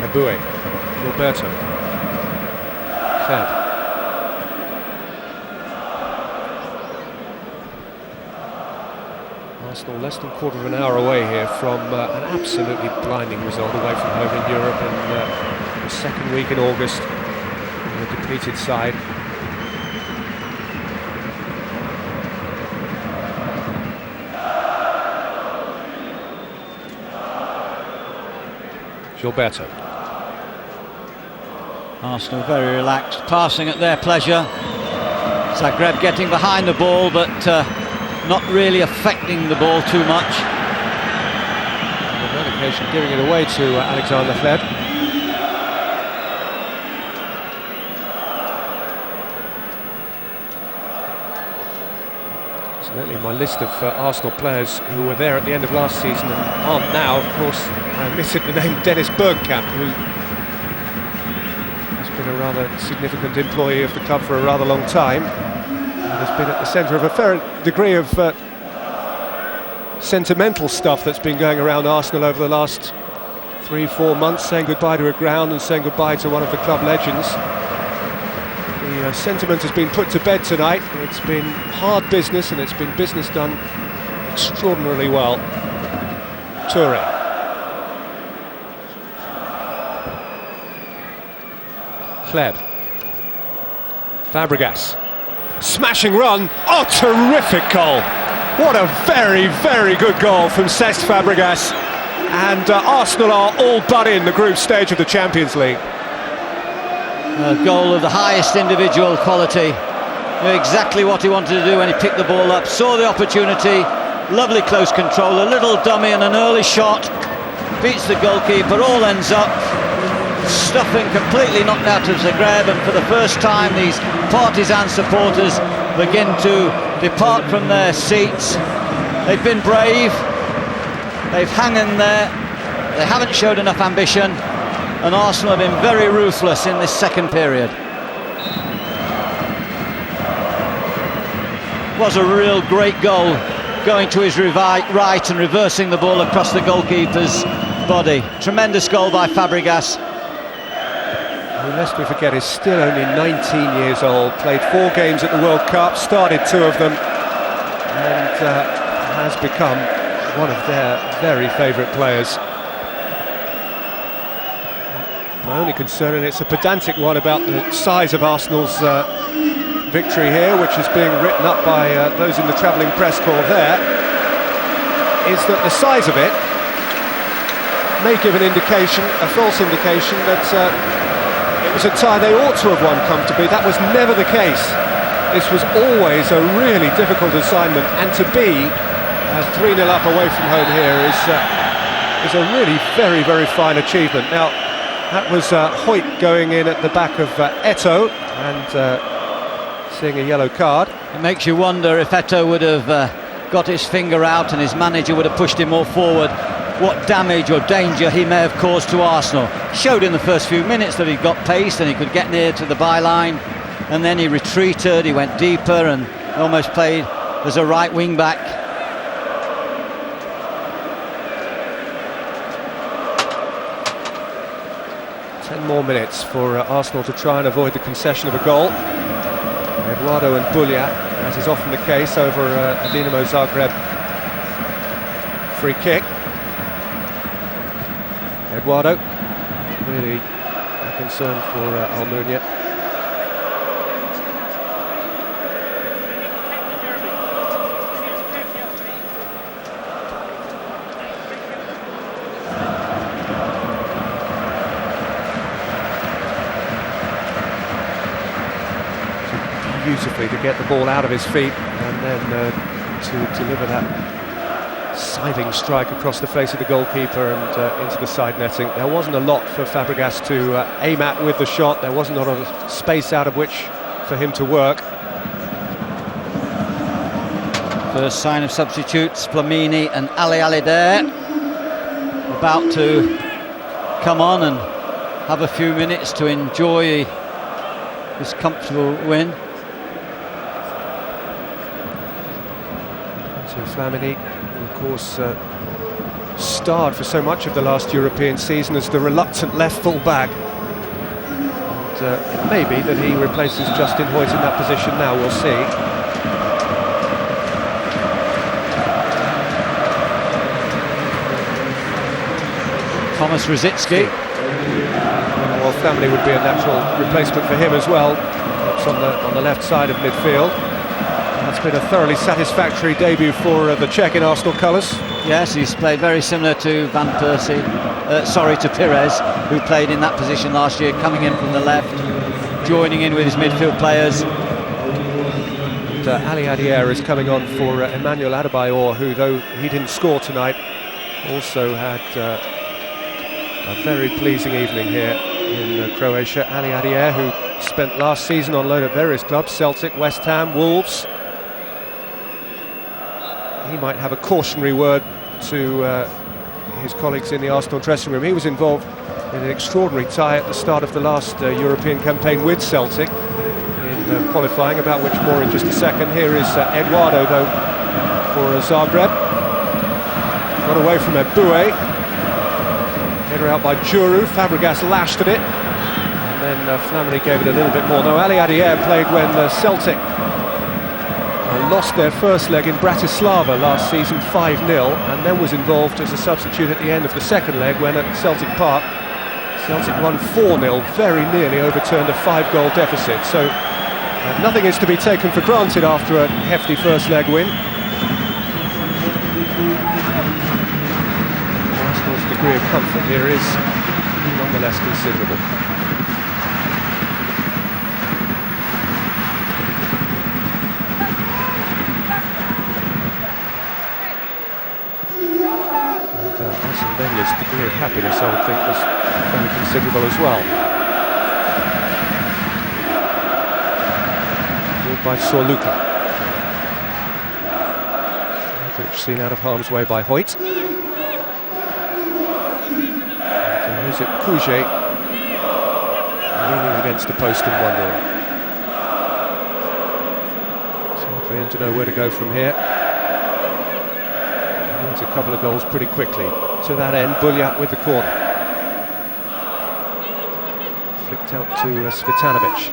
Aboué, Gilberto, Fed. Arsenal less than a quarter of an hour away here from an absolutely blinding result away from home in Europe in the second week in August, a depleted side. Gilberto. Arsenal very relaxed, passing at their pleasure. Zagreb getting behind the ball, but not really affecting the ball too much. On that occasion, giving it away to Alexander Hleb. Incidentally, my list of Arsenal players who were there at the end of last season and aren't now, of course, I omitted the name Dennis Bergkamp, who has been a rather significant employee of the club for a rather long time. Has been at the centre of a fair degree of sentimental stuff that's been going around Arsenal over the last 3-4 months, saying goodbye to a ground and saying goodbye to one of the club legends. The sentiment has been put to bed tonight. It's been hard business, and it's been business done extraordinarily well. Toure. Hleb. Fabregas. Smashing run. Oh, terrific goal. What a very, very good goal from Cesc Fabregas. And Arsenal are all but in the group stage of the Champions League. A goal of the highest individual quality. Knew exactly what he wanted to do when he picked the ball up. Saw the opportunity. Lovely close control. A little dummy and an early shot. Beats the goalkeeper. All ends up stuffing completely knocked out of Zagreb, and for the first time these Partizan supporters begin to depart from their seats. They've been brave, they've hung in there, they haven't showed enough ambition, and Arsenal have been very ruthless in this second period. Was a real great goal, going to his right and reversing the ball across the goalkeeper's body. Tremendous goal by Fabregas. who, lest we forget, is still only 19 years old, played 4 games at the World Cup, started 2 of them, and has become one of their very favourite players. My only concern, and it's a pedantic one, about the size of Arsenal's victory here, which is being written up by those in the travelling press corps there, is that the size of it may give an indication, a false indication, that it was a tie they ought to have won comfortably. That was never the case. This was always a really difficult assignment, and to be 3-0 up away from home here is a really very, very fine achievement. Now, that was Hoyt going in at the back of Eto'o, and seeing a yellow card. It makes you wonder if Eto'o would have got his finger out and his manager would have pushed him more forward, what damage or danger he may have caused to Arsenal. Showed in the first few minutes that he got pace and he could get near to the byline, and then he retreated, he went deeper and almost played as a right wing back. More minutes for Arsenal to try and avoid the concession of a goal. Eduardo and Bulia, as is often the case, over a Dinamo Zagreb free kick. Eduardo, really a concern for Almunia. Beautifully to get the ball out of his feet and then to deliver that scything strike across the face of the goalkeeper and into the side netting. There wasn't a lot for Fabregas to aim at with the shot. There wasn't a lot of space out of which for him to work. First sign of substitutes, Flamini and Ali there, about to come on and have a few minutes to enjoy this comfortable win. Flamini, of course, starred for so much of the last European season as the reluctant left full back. And it may be that he replaces Justin Hoyt in that position now, we'll see. Thomas Rositzky. Well, Flamini would be a natural replacement for him as well, perhaps on the left side of midfield. That's been a thoroughly satisfactory debut for the Czech in Arsenal colours. Yes, he's played very similar to to Pires, who played in that position last year, coming in from the left, joining in with his midfield players. And Ali Adier is coming on for Emmanuel Adebayor, who, though he didn't score tonight, also had a very pleasing evening here in Croatia. Ali Adier, who spent last season on loan at various clubs, Celtic, West Ham, Wolves. He might have a cautionary word to his colleagues in the Arsenal dressing room. He was involved in an extraordinary tie at the start of the last European campaign with Celtic in qualifying, about which more in just a second. Here is Eduardo, though, for Zagreb. Got away from Eboué. Header out by Juru. Fabregas lashed at it. And then Flamini gave it a little bit more. No, Ali Adier played when Celtic lost their first leg in Bratislava last season 5-0, and then was involved as a substitute at the end of the second leg when at Celtic Park Celtic won 4-0, very nearly overturned a 5-goal deficit. So nothing is to be taken for granted after a hefty first leg win. Arsenal's degree of comfort here is nonetheless considerable. Wenger's degree of happiness, I would think, was fairly considerable as well. Brought by Sorluka. Modric seen out of harm's way by Hoyt. And here's it, Couget leaning against the post and wondering. It's hard for him to know where to go from here. He needs a couple of goals pretty quickly. To that end, Bulia with the corner. flicked out to Svitanovic.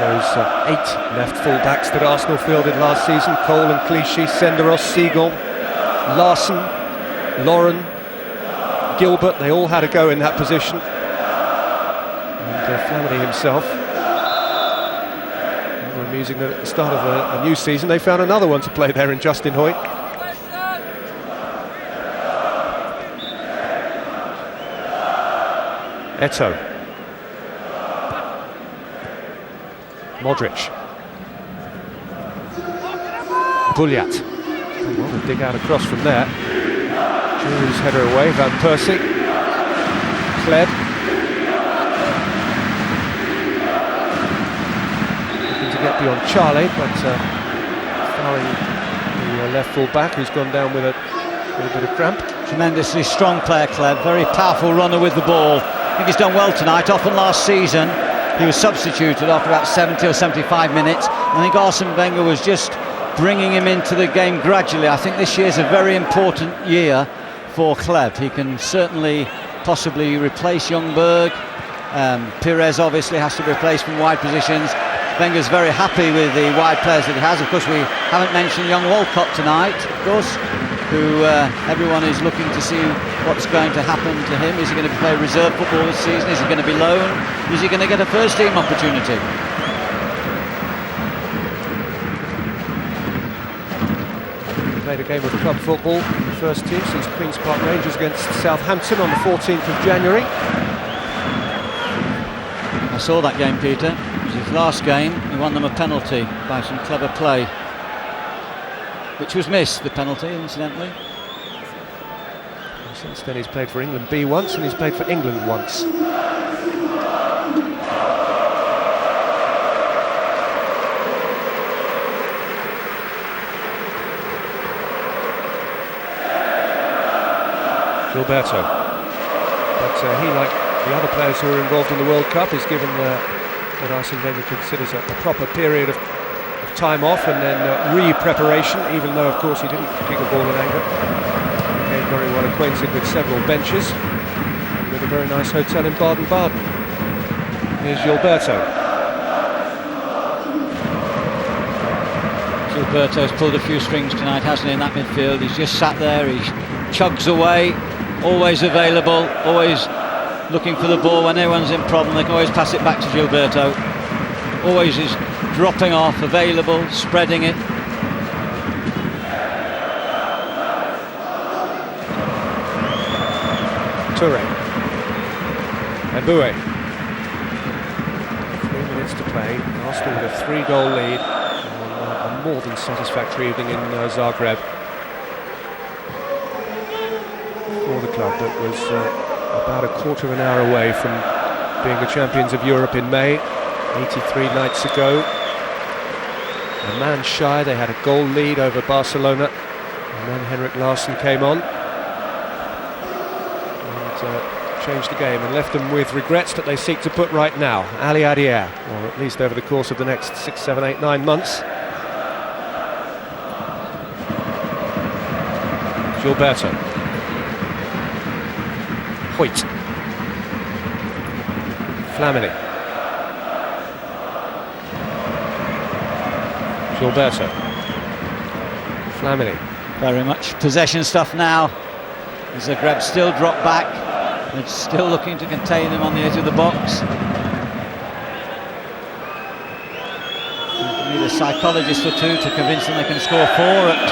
Those 8 left full-backs that Arsenal fielded last season: Cole and Clichy, Senderos, Siegel, Larson, Lauren, Gilbert, they all had a go in that position. And Flaherty himself. Rather amusing that at the start of a new season they found another one to play there in Justin Hoyt. Eto'o. Modric. Buljat. Well, they dig out across from there. Jury's header away, Van Persie. Kled. Looking to get beyond Charlie, but fouling the left full back, who's gone down with a bit of cramp. Tremendously strong player, Kled. Very powerful runner with the ball. I think he's done well tonight. Often last season he was substituted after about 70 or 75 minutes. I think Arsene Wenger was just bringing him into the game gradually. I think this year is a very important year for Kled. He can certainly possibly replace Ljungberg. Pires obviously has to be replaced from wide positions. Wenger's very happy with the wide players that he has. Of course, we haven't mentioned young Walcott tonight, of course, who everyone is looking to see what's going to happen to him. Is he going to play reserve football this season? Is he going to be loaned? Is he going to get a first team opportunity? He played a game of club football in the first team since Queen's Park Rangers against Southampton on the 14th of January. I saw that game, Peter. It was his last game. He won them a penalty by some clever play, which was missed, the penalty, incidentally. Since then he's played for England B once, and he's played for England once. Gilberto. But he, like the other players who are involved in the World Cup, is given what Arsene Wenger considers a proper period of time off and then re-preparation, even though of course he didn't kick a ball in anger. Became very well acquainted with several benches and with a very nice hotel in Baden-Baden. Here's Gilberto. Gilberto's pulled a few strings tonight, hasn't he, in that midfield? He's just sat there, he chugs away, always available, always looking for the ball. When anyone's in problem, they can always pass it back to Gilberto. Always is dropping off, available, spreading it. Toure. Eboué. 3 minutes to play. Arsenal with a 3-goal lead on a more than satisfactory evening in Zagreb for the club that was about a quarter of an hour away from being the champions of Europe in May, 83 nights ago. A man shy, they had a goal lead over Barcelona, and then Henrik Larsson came on and changed the game and left them with regrets that they seek to put right now. Ali Adier, or at least over the course of the next 6, 7, 8, 9 months. Gilberto. Hoyt. Flamini. Gilberto. Flamini. Very much possession stuff now. Zagreb still drop back. It's still looking to contain them on the edge of the box. You need a psychologist or two to convince them they can score 4 at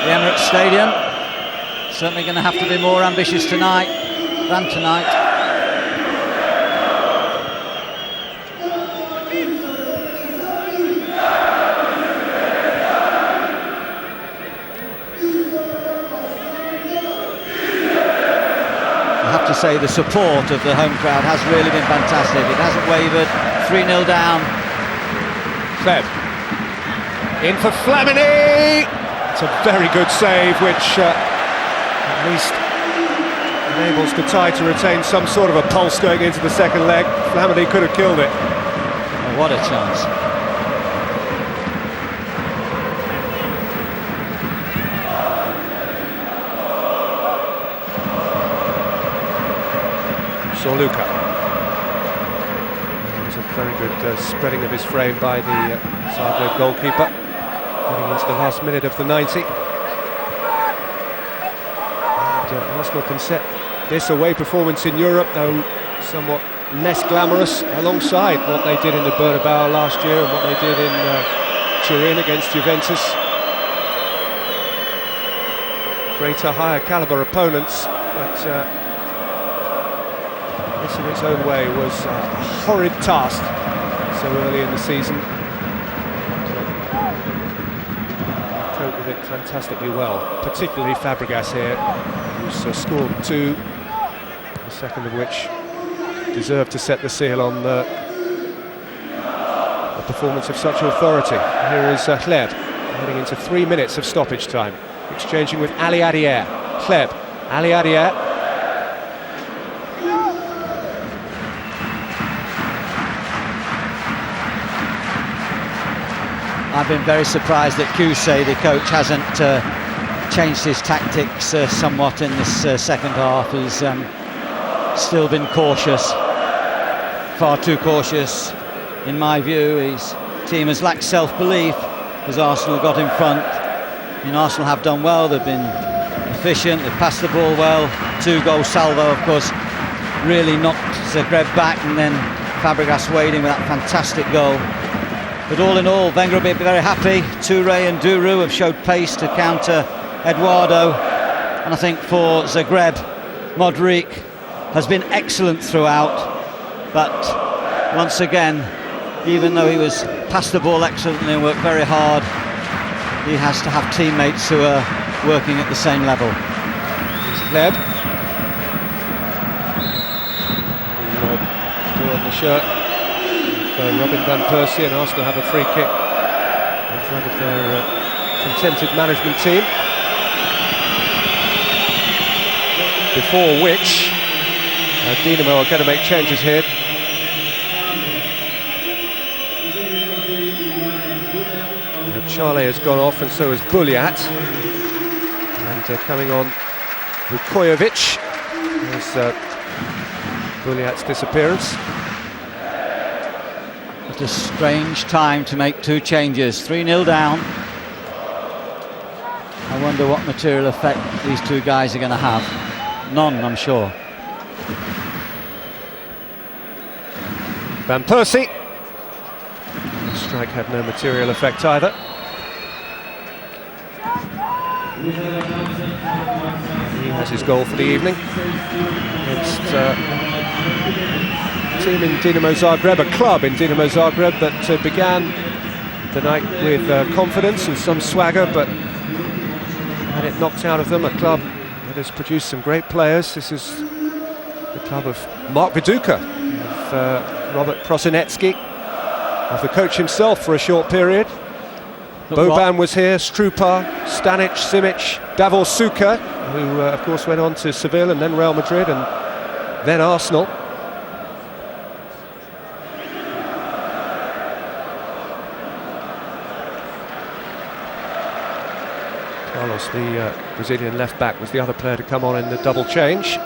the Emirates Stadium. Certainly going to have to be more ambitious tonight than tonight. I have to say the support of the home crowd has really been fantastic. It hasn't wavered. 3-0 down. Kled. In for Flamini! It's a very good save, which at least enables the tie to retain some sort of a pulse going into the second leg. Flamini could have killed it. what a chance. Luka. It was a very good spreading of his frame by the Zagreb goalkeeper, getting into the last minute of the 90. And Arsenal can set this away performance in Europe, though somewhat less glamorous, alongside what they did in the Bernabeu last year and what they did in Turin against Juventus. Greater, higher calibre opponents, but this in its own way was a horrid task so early in the season. Coped with it fantastically well, particularly Fabregas here, who's scored two, the second of which deserved to set the seal on a performance of such authority. Here is Hleb, heading into 3 minutes of stoppage time, exchanging with Ali Adier. Hleb, Ali Adier. I've been very surprised that Kusei, the coach, hasn't changed his tactics somewhat in this second half. He's still been cautious, far too cautious in my view. His team has lacked self-belief as Arsenal got in front. I mean, Arsenal have done well, they've been efficient, they've passed the ball well. 2-goal salvo, of course, really knocked Zagreb back, and then Fabregas weighed in with that fantastic goal. But all in all, Wenger will be very happy. Touré and Duru have showed pace to counter Eduardo. And I think for Zagreb, Modric has been excellent throughout. But once again, even though he was passed the ball excellently and worked very hard, he has to have teammates who are working at the same level. Hleb. Blue on the shirt. Robin van Persie, and Arsenal have a free kick in front of their contented management team, before which Dinamo are going to make changes here. Charlie has gone off, and so has Buliat, and coming on Vukojevic. There's Buliat's disappearance. It's a strange time to make two changes. 3-0 down. I wonder what material effect these two guys are going to have. None, I'm sure. Van Persie. The strike had no material effect either. He has his goal for the evening against team in Dinamo Zagreb, a club in Dinamo Zagreb that began the night with confidence and some swagger, but had it knocked out of them. A club that has produced some great players. This is the club of Mark Viduka, of Robert Prosinecki, of the coach himself for a short period. Boban was here, Strupar, Stanic, Simic, Davor Suker, who of course went on to Seville and then Real Madrid and then Arsenal. Carlos, the Brazilian left-back, was the other player to come on in the double change.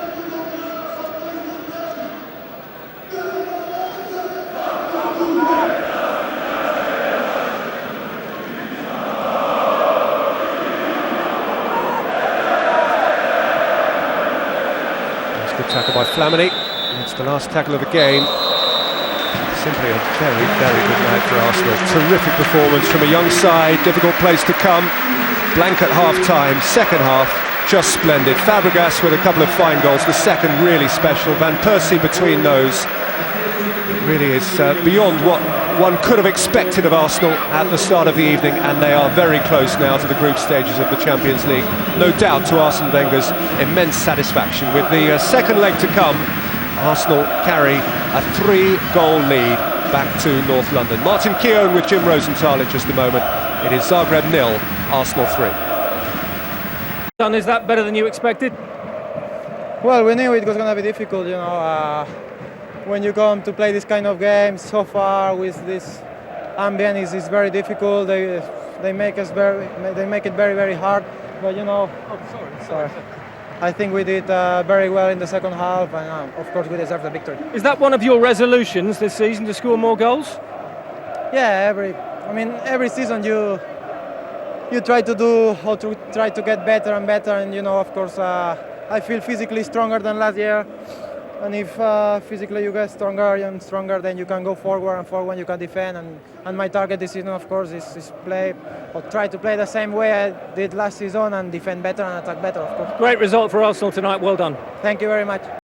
That's a good tackle by Flamini. It's the last tackle of the game. Simply a very, very good night for Arsenal. Terrific performance from a young side, difficult place to come. Blank at half-time, second half, just splendid. Fabregas with a couple of fine goals, the second really special. Van Persie between those. It really is beyond what one could have expected of Arsenal at the start of the evening, and they are very close now to the group stages of the Champions League. No doubt to Arsene Wenger's immense satisfaction. With the second leg to come, Arsenal carry a 3-goal lead back to North London. Martin Keown with Jim Rosenthal in just a moment. It is Zagreb 0, Arsenal 3. John, is that better than you expected? Well, we knew it was going to be difficult, you know. when you come to play this kind of games so far with this ambience is very difficult. They make it very, very hard. But you know, sorry. I think we did very well in the second half, and of course we deserve the victory. Is that one of your resolutions this season, to score more goals? Yeah, every season you try to do how to try to get better and better, and you know, of course, I feel physically stronger than last year. And if physically you get stronger and stronger, then you can go forward, and forward you can defend. And my target this season, of course, is play or try to play the same way I did last season and defend better and attack better, of course. Great result for Arsenal tonight. Well done. Thank you very much.